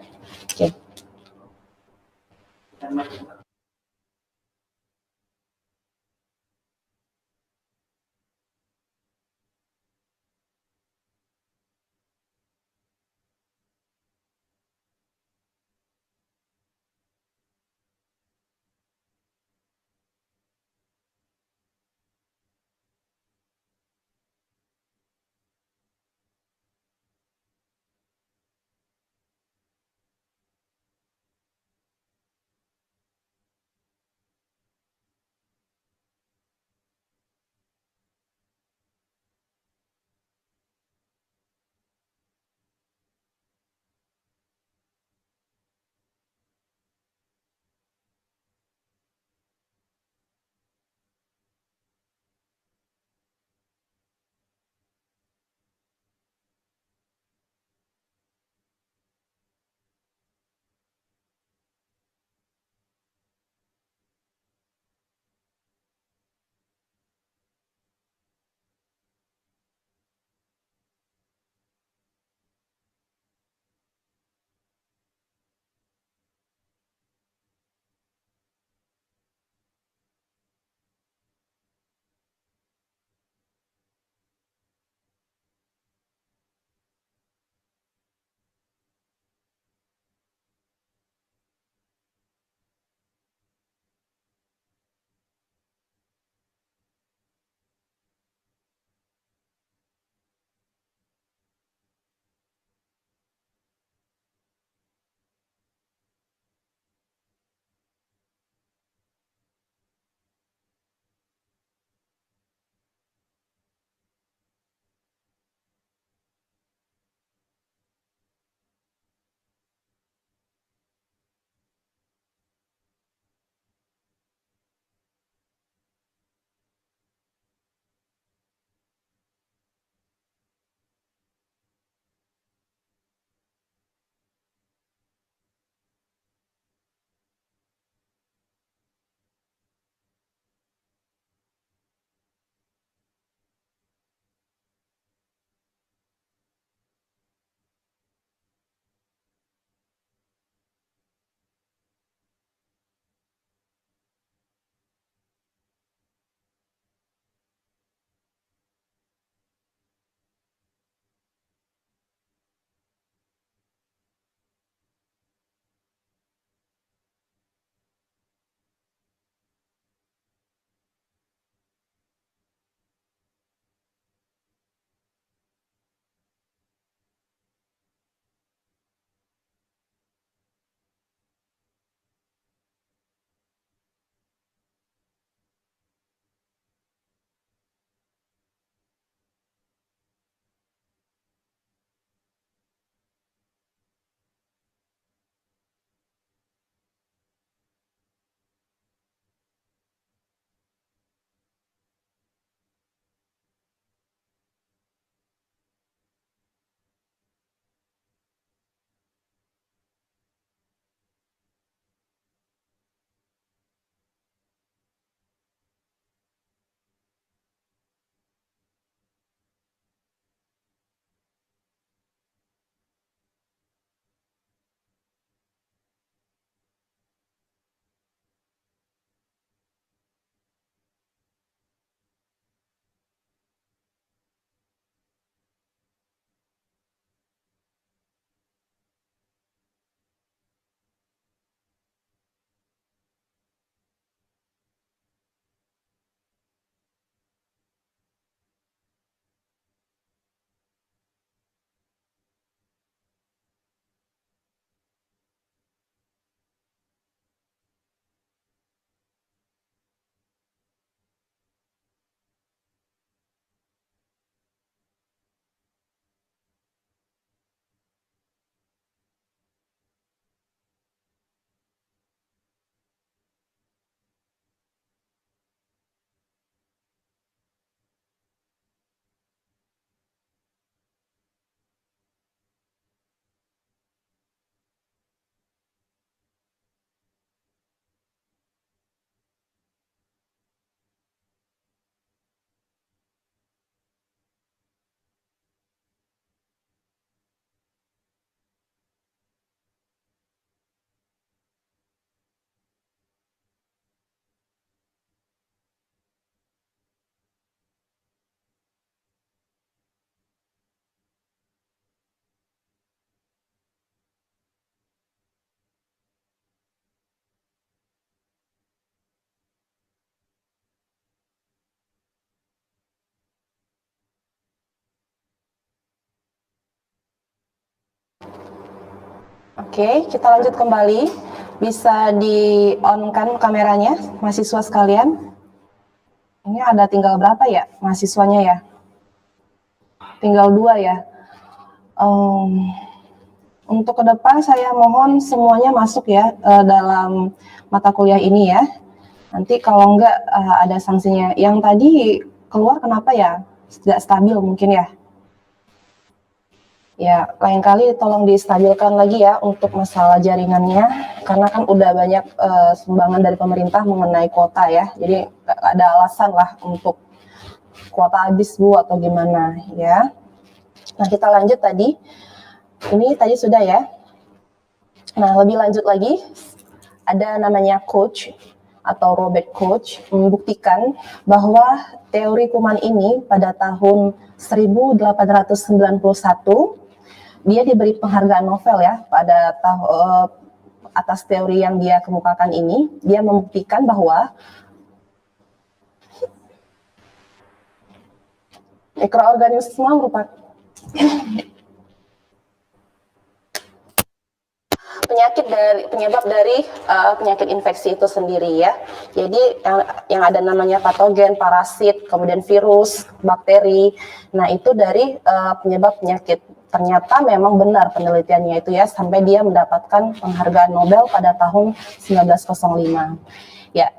Oke. Oke, kita lanjut kembali. Bisa di-on-kan kameranya, mahasiswa sekalian. Ini ada tinggal berapa ya mahasiswanya ya? Tinggal 2 ya. Untuk ke depan saya mohon semuanya masuk ya dalam mata kuliah ini ya. Nanti kalau enggak ada sanksinya. Yang tadi keluar kenapa ya? Tidak stabil mungkin ya. Ya, lain kali tolong distabilkan lagi ya untuk masalah jaringannya, karena kan udah banyak sumbangan dari pemerintah mengenai kuota ya, jadi nggak ada alasan lah untuk kuota habis Bu atau gimana ya. Nah kita lanjut tadi, ini tadi sudah ya. Nah lebih lanjut lagi, ada namanya Koch atau Robert Koch membuktikan bahwa teori kuman ini pada tahun 1891 dia diberi penghargaan Nobel ya pada atas teori yang dia kemukakan ini. Dia membuktikan bahwa mikroorganisme merupakan penyebab dari penyakit infeksi itu sendiri ya. Jadi yang ada namanya patogen, parasit, kemudian virus, bakteri. Nah itu dari penyebab penyakit. Ternyata memang benar penelitiannya itu ya, sampai dia mendapatkan penghargaan Nobel pada tahun 1905. Ya,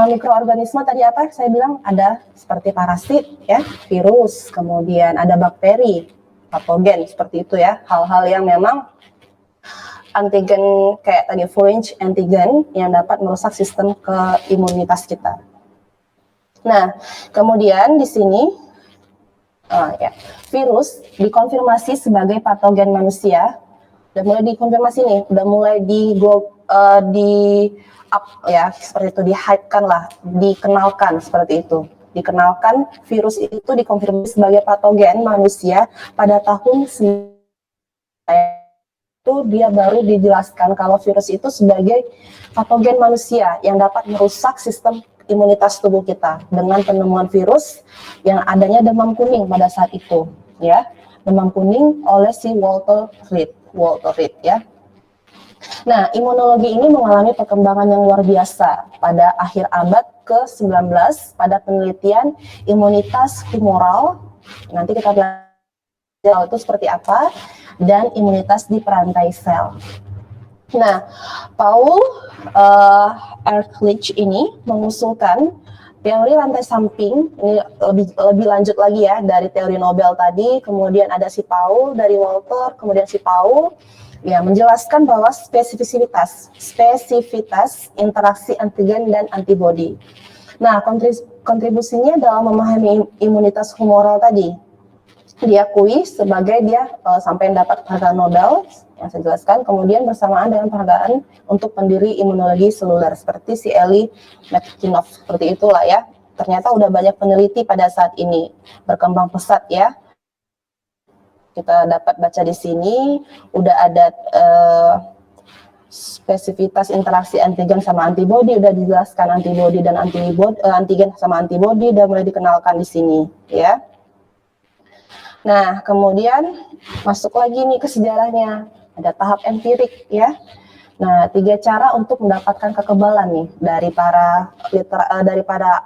mikroorganisme tadi apa? Saya bilang ada seperti parasit ya, virus, kemudian ada bakteri, patogen seperti itu ya. Hal-hal yang memang antigen kayak tadi foreign antigen yang dapat merusak sistem imunitas kita. Nah, kemudian di sini ya, virus dikonfirmasi sebagai patogen manusia. Udah mulai dikonfirmasi nih, udah mulai di up ya, seperti itu, di-hype-kan lah, dikenalkan seperti itu. Dikenalkan virus itu dikonfirmasi sebagai patogen manusia pada tahun itu dia baru dijelaskan kalau virus itu sebagai patogen manusia yang dapat merusak sistem imunitas tubuh kita dengan penemuan virus yang adanya demam kuning pada saat itu ya, demam kuning oleh si Walter Reed ya. Nah, imunologi ini mengalami perkembangan yang luar biasa pada akhir abad ke-19 pada penelitian imunitas humoral. Nanti kita belajar itu seperti apa, dan imunitas di perantai sel. Nah, Paul Ehrlich ini mengusulkan teori rantai samping, ini lebih lanjut lagi ya dari teori Nobel tadi, kemudian ada si Paul dari Walter, kemudian si Paul ya menjelaskan bahwa spesifitas interaksi antigen dan antibodi. Nah, kontribusinya dalam memahami imunitas humoral tadi diakui sebagai dia sampai dapat penghargaan Nobel yang saya jelaskan, kemudian bersamaan dengan penghargaan untuk pendiri imunologi seluler seperti si Eli Metchnikoff, seperti itulah ya. Ternyata udah banyak peneliti pada saat ini, berkembang pesat ya. Kita dapat baca di sini udah ada spesifitas interaksi antigen sama antibodi, udah dijelaskan antibodi dan antigen sama antibodi udah mulai dikenalkan di sini ya. Nah, kemudian masuk lagi nih ke sejarahnya. Ada tahap empirik ya. Nah, 3 cara untuk mendapatkan kekebalan nih dari para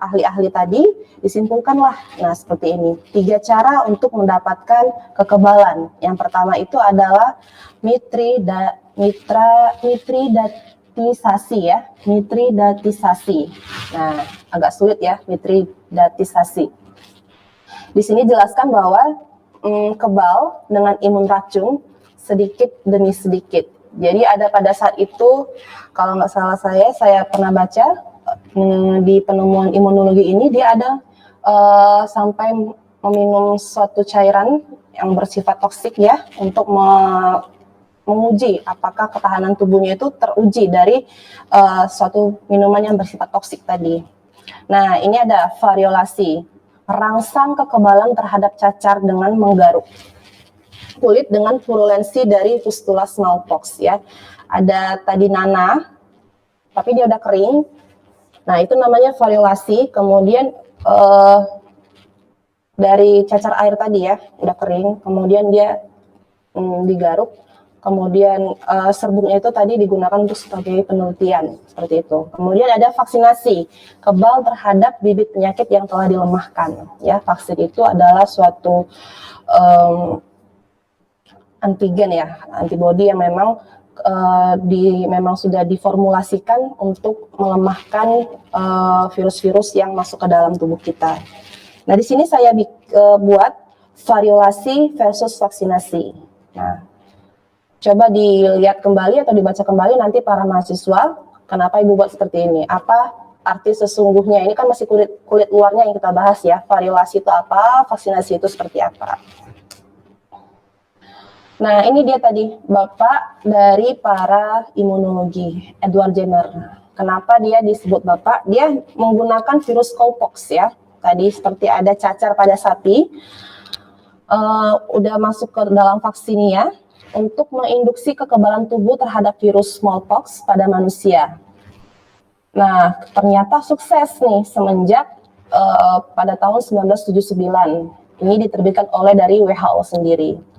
ahli-ahli tadi disimpulkanlah. Nah, seperti ini. 3 cara untuk mendapatkan kekebalan. Yang pertama itu adalah mitridatisasi ya. Mitridatisasi. Nah, agak sulit ya, mitridatisasi. Di sini jelaskan bahwa kebal dengan imun racun sedikit demi sedikit. Jadi ada pada saat itu, kalau nggak salah saya pernah baca di penemuan imunologi ini, dia ada sampai meminum suatu cairan yang bersifat toksik ya, untuk menguji apakah ketahanan tubuhnya itu teruji dari suatu minuman yang bersifat toksik tadi. Nah, ini ada variolasi, merangsang kekebalan terhadap cacar dengan menggaruk kulit dengan virulensi dari pustula smallpox ya. Ada tadi nanah, tapi dia udah kering. Nah, itu namanya variolasi. Kemudian dari cacar air tadi ya, udah kering. Kemudian dia digaruk. Kemudian serbuknya itu tadi digunakan untuk sebagai penelitian, seperti itu. Kemudian ada vaksinasi, kebal terhadap bibit penyakit yang telah dilemahkan. Ya, vaksin itu adalah suatu antigen ya, antibodi yang memang memang sudah diformulasikan untuk melemahkan virus-virus yang masuk ke dalam tubuh kita. Nah, di sini saya buat variolasi versus vaksinasi. Nah, coba dilihat kembali atau dibaca kembali nanti para mahasiswa, kenapa Ibu buat seperti ini? Apa arti sesungguhnya? Ini kan masih kulit luarnya yang kita bahas ya. Variolasi itu apa? Vaksinasi itu seperti apa? Nah, ini dia tadi Bapak dari para imunologi, Edward Jenner. Kenapa dia disebut Bapak? Dia menggunakan virus cowpox ya. Tadi seperti ada cacar pada sapi, udah masuk ke dalam vaksinnya untuk menginduksi kekebalan tubuh terhadap virus smallpox pada manusia. Nah, ternyata sukses nih semenjak pada tahun 1979. Ini diterbitkan oleh dari WHO sendiri.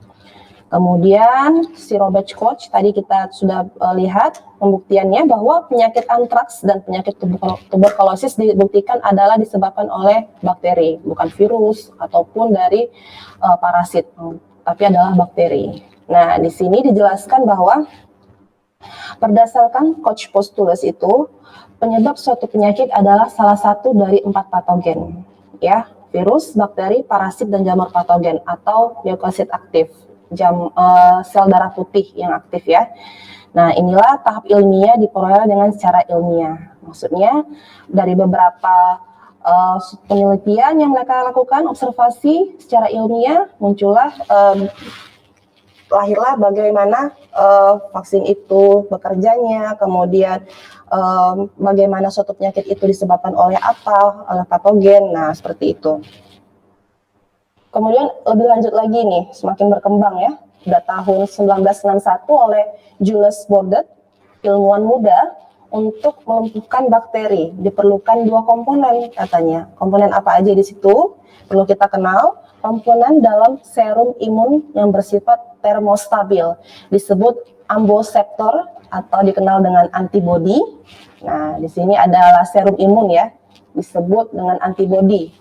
Kemudian si Robert Koch tadi kita sudah lihat pembuktiannya bahwa penyakit antraks dan penyakit tuberkulosis dibuktikan adalah disebabkan oleh bakteri, bukan virus ataupun dari parasit, tapi adalah bakteri. Nah, di sini dijelaskan bahwa berdasarkan Koch postulus itu penyebab suatu penyakit adalah salah satu dari 4 patogen, ya, virus, bakteri, parasit, dan jamur patogen atau leukosit aktif. Sel darah putih yang aktif ya. Nah, inilah tahap ilmiah diperoleh dengan secara ilmiah. Maksudnya dari beberapa penelitian yang mereka lakukan, observasi secara ilmiah, muncullah lahirlah bagaimana vaksin itu bekerjanya, kemudian bagaimana suatu penyakit itu disebabkan oleh apa, oleh patogen. Nah, seperti itu. Kemudian lebih lanjut lagi nih, semakin berkembang ya. Pada tahun 1961 oleh Julius Bordet, ilmuwan muda, untuk melumpuhkan bakteri. Diperlukan 2 komponen katanya. Komponen apa aja di situ? Perlu kita kenal. Komponen dalam serum imun yang bersifat termostabil, disebut amboseptor atau dikenal dengan antibodi. Nah, di sini adalah serum imun ya, disebut dengan antibodi.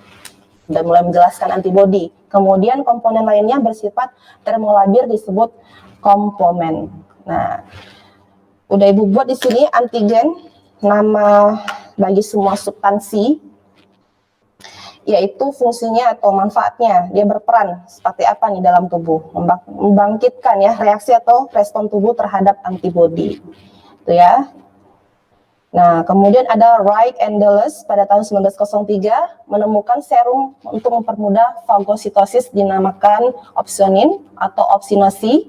Sudah mulai menjelaskan antibodi. Kemudian komponen lainnya bersifat termolabil disebut komplement. Nah, udah Ibu buat di sini antigen, nama bagi semua substansi, yaitu fungsinya atau manfaatnya. Dia berperan seperti apa nih dalam tubuh, membangkitkan ya reaksi atau respon tubuh terhadap antibodi. Itu ya. Nah, kemudian ada Wright and Dulles pada tahun 1903 menemukan serum untuk mempermudah fagositosis dinamakan opsionin atau opsinosi.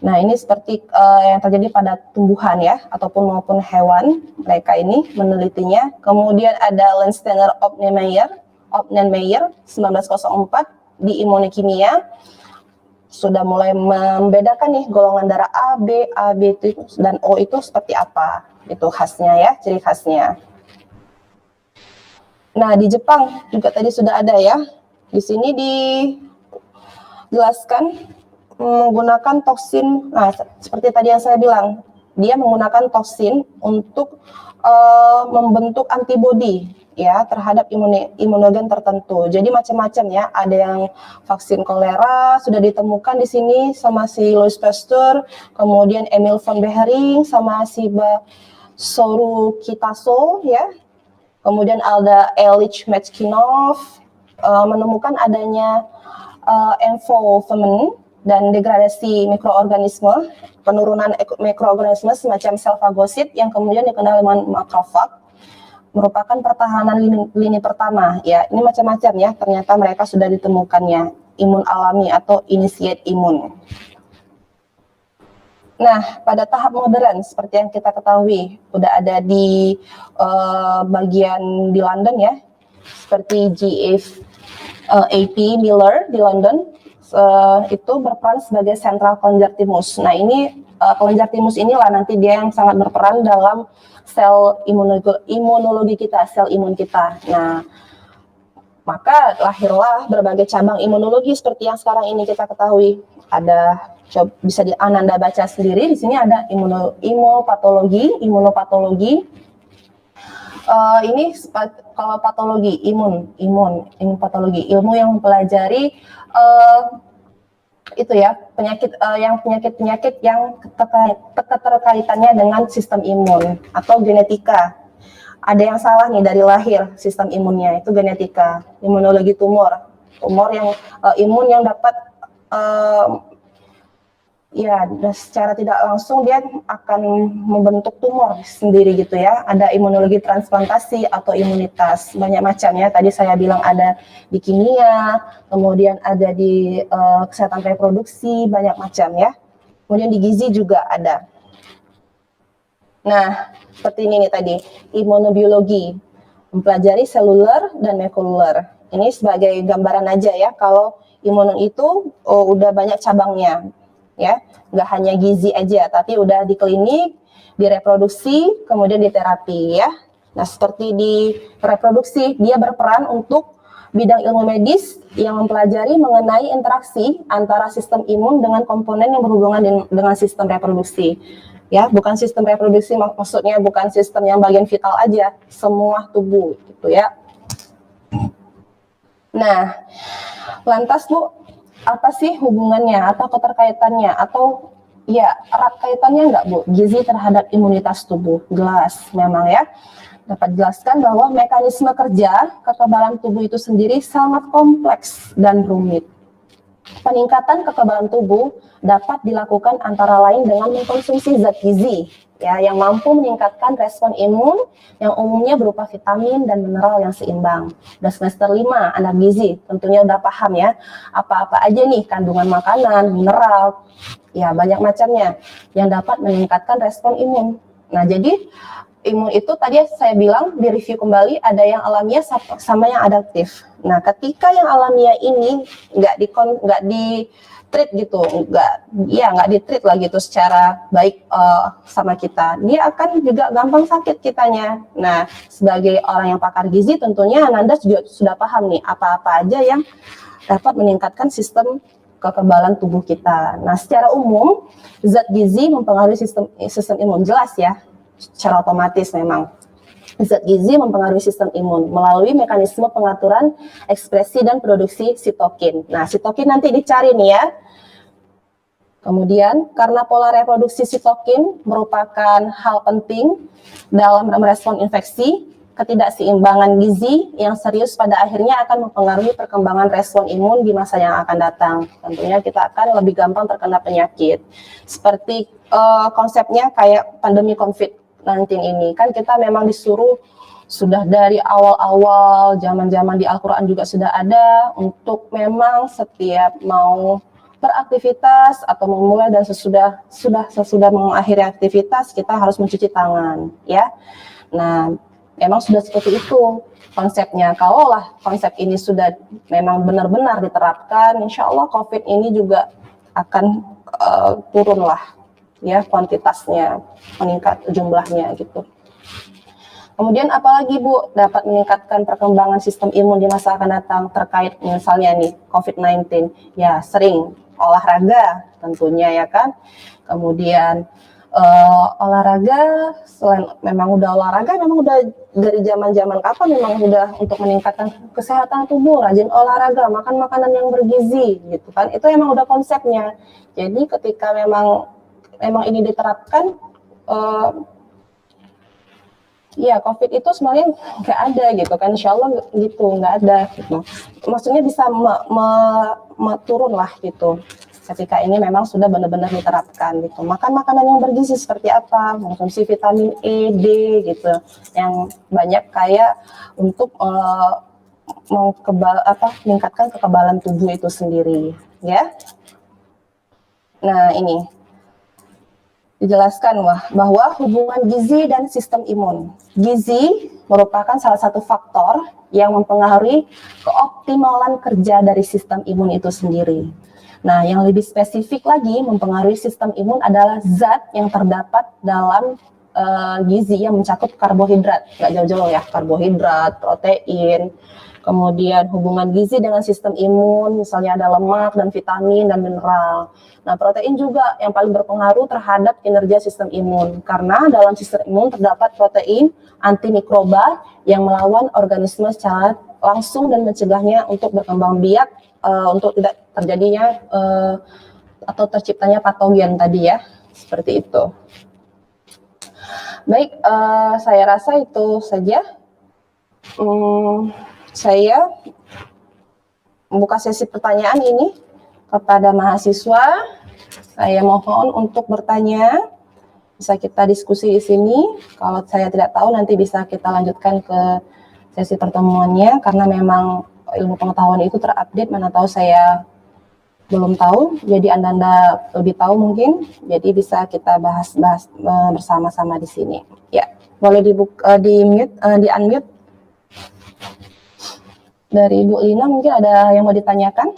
Nah, ini seperti yang terjadi pada tumbuhan ya, ataupun maupun hewan. Mereka ini menelitinya. Kemudian ada Landsteiner Oppenmeyer 1904 di imunikimia. Sudah mulai membedakan nih golongan darah A, B dan O itu seperti apa. Itu khasnya ya, ciri khasnya. Nah, di Jepang juga tadi sudah ada ya. Di sini dijelaskan menggunakan toksin. Nah, seperti tadi yang saya bilang, dia menggunakan toksin untuk membentuk antibodi ya terhadap imunogen tertentu. Jadi macam-macam ya. Ada yang vaksin kolera sudah ditemukan di sini sama si Louis Pasteur, kemudian Emil von Behring sama si Soru Kitaso ya. Kemudian ada Elich Metchnikoff menemukan adanya envolvement dan degradasi mikroorganisme, penurunan mikroorganisme semacam sel fagosit yang kemudian dikenal dengan makrofag, merupakan pertahanan lini pertama ya. Ini macam-macam ya, ternyata mereka sudah ditemukannya imun alami atau initiate imun. Nah, pada tahap modern seperti yang kita ketahui udah ada di bagian di London ya, seperti GFAP Miller di London, itu berperan sebagai central conjunctimus. Nah, ini conjunctimus inilah nanti dia yang sangat berperan dalam sel imunologi kita, sel imun kita. Nah, maka lahirlah berbagai cabang imunologi seperti yang sekarang ini kita ketahui. Ada Coba bisa Ananda baca sendiri. Di sini ada imunopatologi. Ini kalau patologi patologi, ilmu yang mempelajari itu ya penyakit yang keterkaitannya dengan sistem imun atau genetika. Ada yang salah nih dari lahir sistem imunnya, itu genetika. Imunologi tumor yang imun yang dapat ya secara tidak langsung dia akan membentuk tumor sendiri gitu ya. Ada imunologi transplantasi atau imunitas, banyak macam ya. Tadi saya bilang ada di kimia, kemudian ada di kesehatan reproduksi, banyak macam ya. Kemudian di gizi juga ada. Nah, seperti ini nih tadi, imunobiologi, mempelajari seluler dan molekuler. Ini sebagai gambaran aja ya, kalau imun itu udah banyak cabangnya. Ya, nggak hanya gizi aja, tapi udah di klinik, di reproduksi, kemudian di terapi ya. Nah, seperti di reproduksi, dia berperan untuk bidang ilmu medis yang mempelajari mengenai interaksi antara sistem imun dengan komponen yang berhubungan dengan sistem reproduksi. Ya, bukan sistem reproduksi maksudnya bukan sistem yang bagian vital aja, semua tubuh gitu ya. Nah, lantas Bu, apa sih hubungannya atau keterkaitannya atau ya erat kaitannya enggak Bu gizi terhadap imunitas tubuh? Jelas memang ya. Dapat jelaskan bahwa mekanisme kerja kekebalan tubuh itu sendiri sangat kompleks dan rumit. Peningkatan kekebalan tubuh dapat dilakukan antara lain dengan mengkonsumsi zat gizi ya yang mampu meningkatkan respon imun yang umumnya berupa vitamin dan mineral yang seimbang. Udah semester 5 anak gizi tentunya udah paham ya apa-apa aja nih kandungan makanan, mineral, ya banyak macamnya yang dapat meningkatkan respon imun. Nah, jadi imun itu tadi saya bilang di review kembali ada yang alamiah sama yang adaptif. Nah, ketika yang alamiah ini nggak di treat gitu, nggak di treat lah gitu secara baik sama kita, dia akan juga gampang sakit kitanya. Nah, sebagai orang yang pakar gizi tentunya Ananda juga sudah paham nih apa-apa aja yang dapat meningkatkan sistem kekebalan tubuh kita. Nah, secara umum zat gizi mempengaruhi sistem imun, jelas ya, secara otomatis memang. Zat gizi mempengaruhi sistem imun melalui mekanisme pengaturan ekspresi dan produksi sitokin. Nah, sitokin nanti dicari nih ya. Kemudian, karena pola reproduksi sitokin merupakan hal penting dalam merespon infeksi, ketidakseimbangan gizi yang serius pada akhirnya akan mempengaruhi perkembangan respon imun di masa yang akan datang. Tentunya kita akan lebih gampang terkena penyakit. Seperti konsepnya kayak pandemi COVID-19 ini, kan kita memang disuruh sudah dari awal-awal zaman-zaman di Al-Quran juga sudah ada untuk memang setiap mau beraktivitas atau memulai dan sesudah mengakhiri aktivitas kita harus mencuci tangan ya. Nah, memang sudah seperti itu konsepnya. Kalaulah konsep ini sudah memang benar-benar diterapkan, insya Allah COVID ini juga akan turun lah ya kuantitasnya, meningkat jumlahnya gitu. Kemudian apalagi Bu dapat meningkatkan perkembangan sistem imun di masa akan datang terkait misalnya nih COVID-19? Ya sering olahraga tentunya ya kan. Kemudian olahraga, selain memang udah olahraga, memang udah dari zaman-zaman kapan memang udah untuk meningkatkan kesehatan tubuh, rajin olahraga, makan makanan yang bergizi gitu kan. Itu emang udah konsepnya. Jadi ketika memang ini diterapkan, ya COVID itu sebenarnya nggak ada gitu kan, insya Allah gitu, nggak ada gitu. Maksudnya bisa turun lah gitu ketika ini memang sudah benar-benar diterapkan gitu. Makan makanan yang bergizi seperti apa, mengkonsumsi vitamin E, D gitu, yang banyak kayak untuk meningkatkan kekebalan tubuh itu sendiri ya. Nah, ini dijelaskan bahwa hubungan gizi dan sistem imun. Gizi merupakan salah satu faktor yang mempengaruhi keoptimalan kerja dari sistem imun itu sendiri. Nah, yang lebih spesifik lagi mempengaruhi sistem imun adalah zat yang terdapat dalam gizi yang mencakup karbohidrat. Nggak jauh-jauh ya, karbohidrat, protein, Kemudian hubungan gizi dengan sistem imun, misalnya ada lemak dan vitamin dan mineral. Nah, protein juga yang paling berpengaruh terhadap kinerja sistem imun, karena dalam sistem imun terdapat protein antimikroba yang melawan organisme secara langsung dan mencegahnya untuk berkembang biak, untuk tidak terjadinya atau terciptanya patogen tadi ya, seperti itu. Baik, saya rasa itu saja. Saya buka sesi pertanyaan ini kepada mahasiswa. Saya mohon untuk bertanya, bisa kita diskusi di sini. Kalau saya tidak tahu, nanti bisa kita lanjutkan ke sesi pertemuannya, karena memang ilmu pengetahuan itu terupdate, mana tahu saya belum tahu, jadi Anda lebih tahu mungkin, jadi bisa kita bahas bersama-sama di sini. Ya, boleh dibuka, di unmute. Dari Ibu Lina mungkin ada yang mau ditanyakan?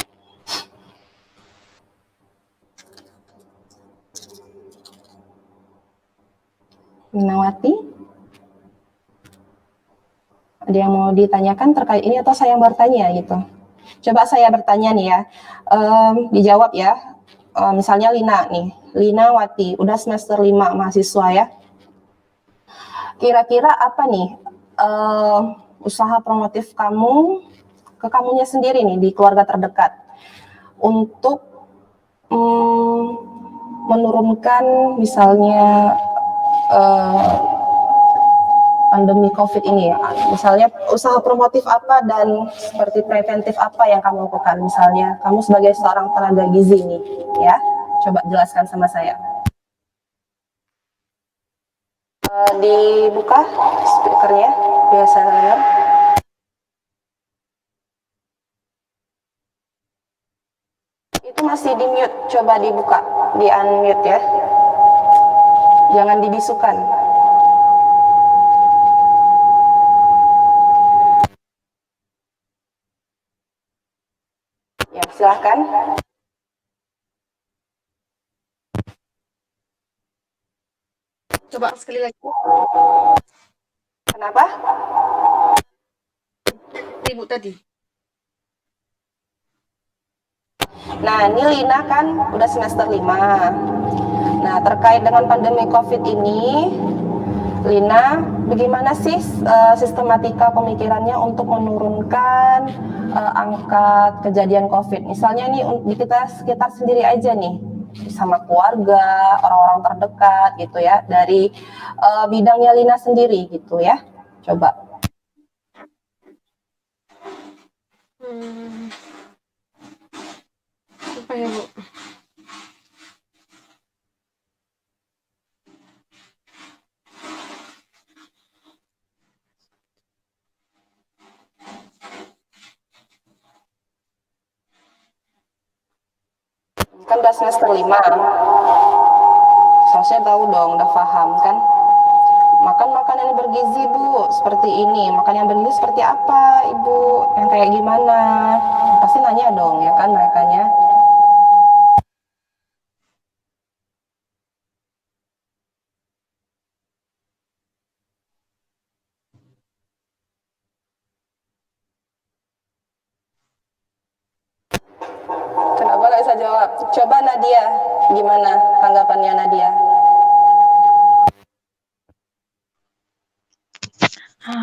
Linawati? Ada yang mau ditanyakan terkait ini atau saya yang bertanya gitu? Coba saya bertanya nih ya, dijawab ya. Misalnya Lina nih, Lina Wati, udah semester 5 mahasiswa ya. Kira-kira apa nih usaha promotif kamu, ke kamunya sendiri nih di keluarga terdekat, untuk menurunkan misalnya pandemi COVID ini ya, misalnya usaha promotif apa dan seperti preventif apa yang kamu lakukan, misalnya kamu sebagai seorang tenaga gizi nih ya, coba jelaskan sama saya. Dibuka speakernya, biasa dengar. Itu masih di mute, coba dibuka, di unmute ya, jangan dibisukan. Ya, silahkan. Coba sekali lagi. Kenapa? Ibu tadi. Nah, ini Lina kan udah semester 5. Nah, terkait dengan pandemi COVID ini, Lina, bagaimana sih sistematika pemikirannya untuk menurunkan angka kejadian COVID? Misalnya nih, di kita sekitar sendiri aja nih, sama keluarga, orang-orang terdekat gitu ya, dari bidangnya Lina sendiri gitu ya. Coba. Apa ya, Bu? Kan udah semester 5. Seharusnya tahu dong, udah paham kan? Makan makanan yang bergizi, Bu, seperti ini. Makan yang bergizi seperti apa, Ibu? Yang kayak gimana? Pasti nanya dong, ya kan, merekanya. Kenapa nggak bisa jawab? Coba Nadia, gimana tanggapannya Nadia?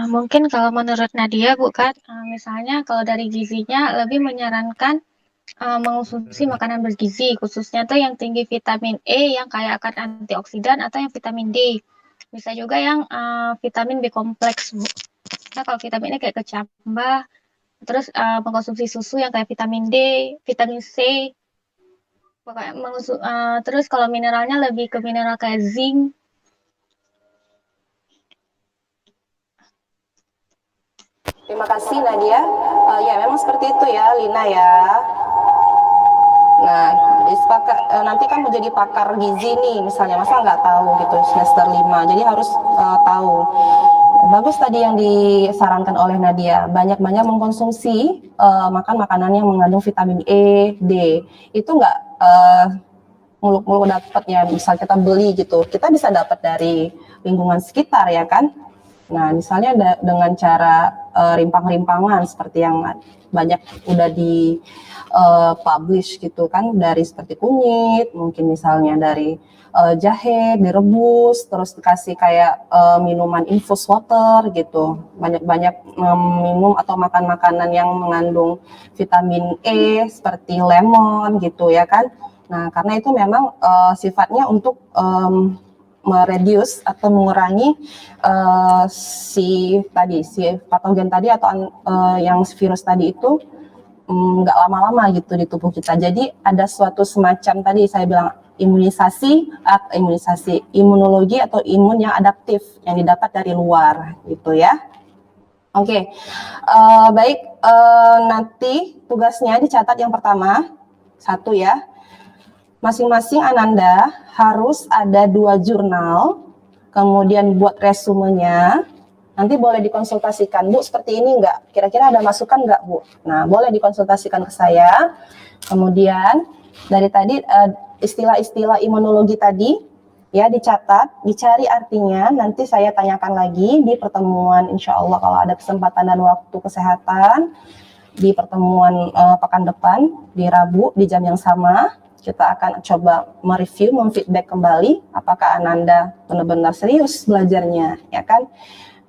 Mungkin kalau menurut Nadia, bukan, misalnya kalau dari gizinya lebih menyarankan mengonsumsi makanan bergizi, khususnya tuh yang tinggi vitamin E yang kaya akan antioksidan atau yang vitamin D. Bisa juga yang vitamin B kompleks, Bu. Nah, kalau vitamin E kayak kecambah, terus mengkonsumsi susu yang kayak vitamin D, vitamin C. Pokoknya terus kalau mineralnya lebih ke mineral kayak zinc. Terima kasih Nadia. Ya memang seperti itu ya Lina ya. Nah, nanti kan mau jadi pakar gizi nih misalnya, masa nggak tahu gitu semester 5, jadi harus tahu. Bagus tadi yang disarankan oleh Nadia, banyak-banyak mengkonsumsi makan makanan yang mengandung vitamin E, D. Itu nggak muluk-muluk dapatnya, misal kita beli gitu, kita bisa dapat dari lingkungan sekitar ya kan. Nah, misalnya dengan cara rimpang-rimpangan seperti yang banyak udah di publish gitu kan, dari seperti kunyit, mungkin misalnya dari jahe direbus terus dikasih kayak minuman infus water gitu, banyak-banyak minum atau makan makanan yang mengandung vitamin E seperti lemon gitu ya kan. Nah karena itu memang sifatnya untuk mereduce atau mengurangi si patogen tadi atau yang virus tadi itu nggak lama-lama gitu di tubuh kita. Jadi ada suatu semacam tadi saya bilang imunisasi imunologi atau imun yang adaptif yang didapat dari luar gitu ya. Oke, baik, nanti tugasnya dicatat yang pertama satu ya. Masing-masing Ananda harus ada 2 jurnal, kemudian buat resumenya. Nanti boleh dikonsultasikan, Bu, seperti ini enggak? Kira-kira ada masukan enggak, Bu? Nah, boleh dikonsultasikan ke saya. Kemudian, dari tadi istilah-istilah imunologi tadi, ya dicatat, dicari artinya, nanti saya tanyakan lagi di pertemuan, insya Allah kalau ada kesempatan dan waktu kesehatan, di pertemuan pekan depan, di Rabu, di jam yang sama, kita akan coba mereview, memfeedback kembali, apakah Ananda benar-benar serius belajarnya, ya kan?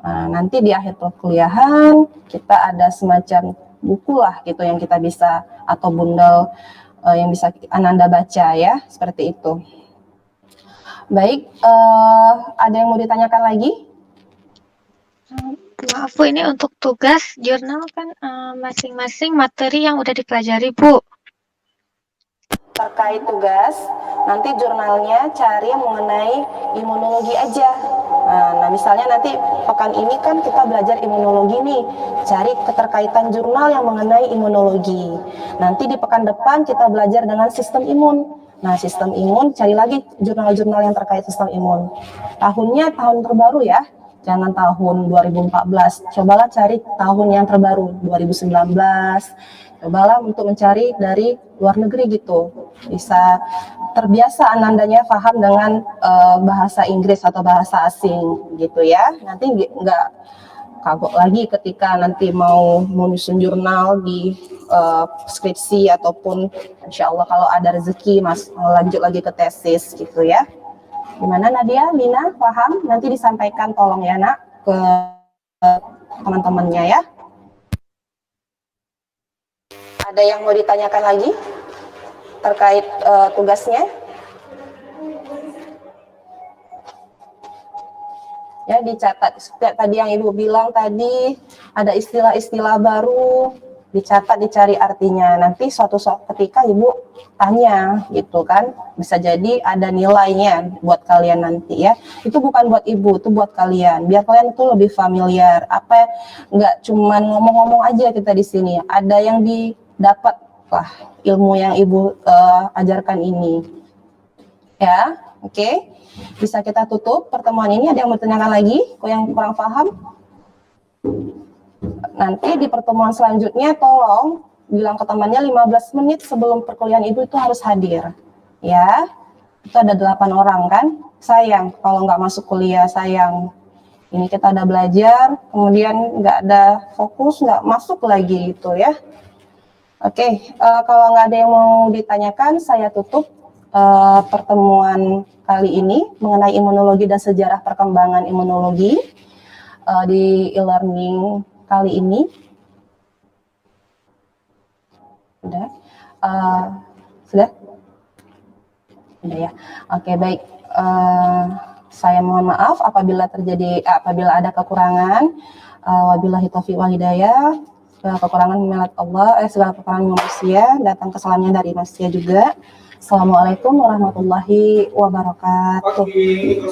Nanti di akhir perkuliahan kita ada semacam buku lah gitu yang kita bisa atau bundel yang bisa Ananda baca ya, seperti itu. Baik, ada yang mau ditanyakan lagi? Maaf Bu, ini untuk tugas jurnal kan masing-masing materi yang udah dipelajari Bu. Terkait tugas, nanti jurnalnya cari mengenai imunologi aja. Nah, misalnya nanti pekan ini kan kita belajar imunologi nih, cari keterkaitan jurnal yang mengenai imunologi. Nanti di pekan depan kita belajar dengan sistem imun. Nah, sistem imun, cari lagi jurnal-jurnal yang terkait sistem imun. Tahunnya tahun terbaru ya, jangan tahun 2014. Cobalah cari tahun yang terbaru, 2019. Cobalah untuk mencari dari luar negeri gitu, bisa terbiasa Anandanya paham dengan bahasa Inggris atau bahasa asing gitu ya. Nanti nggak kagok lagi ketika nanti mau menyusun jurnal di skripsi ataupun insya Allah kalau ada rezeki lanjut lagi ke tesis gitu ya. Gimana Nadia, Lina, paham? Nanti disampaikan tolong ya nak ke teman-temannya ya. Ada yang mau ditanyakan lagi terkait tugasnya? Ya, dicatat. Tadi yang Ibu bilang tadi ada istilah-istilah baru, dicatat, dicari artinya. Nanti suatu ketika Ibu tanya gitu kan, bisa jadi ada nilainya buat kalian nanti ya. Itu bukan buat Ibu, itu buat kalian. Biar kalian tuh lebih familiar. Apa nggak cuman ngomong-ngomong aja kita di sini. Ada yang didapat lah ilmu yang Ibu ajarkan ini. Ya, oke. Bisa kita tutup pertemuan ini. Ada yang mau tanyakan lagi? Kok yang kurang paham? Nanti di pertemuan selanjutnya tolong bilang ke temannya 15 menit sebelum perkuliahan Ibu itu harus hadir. Ya, itu ada 8 orang kan? Sayang kalau nggak masuk kuliah, sayang. Ini kita udah belajar, kemudian nggak ada fokus, nggak masuk lagi gitu ya. Oke, kalau nggak ada yang mau ditanyakan, saya tutup pertemuan kali ini mengenai imunologi dan sejarah perkembangan imunologi di e-learning kali ini. Sudah? Sudah ya. Oke, baik. Saya mohon maaf apabila ada kekurangan. Wabillahi taufiq wal hidayah. Segala kekurangan milik Allah, segala kekurangan manusia, datang kesalahannya dari manusia juga. Assalamualaikum warahmatullahi wabarakatuh. Oke,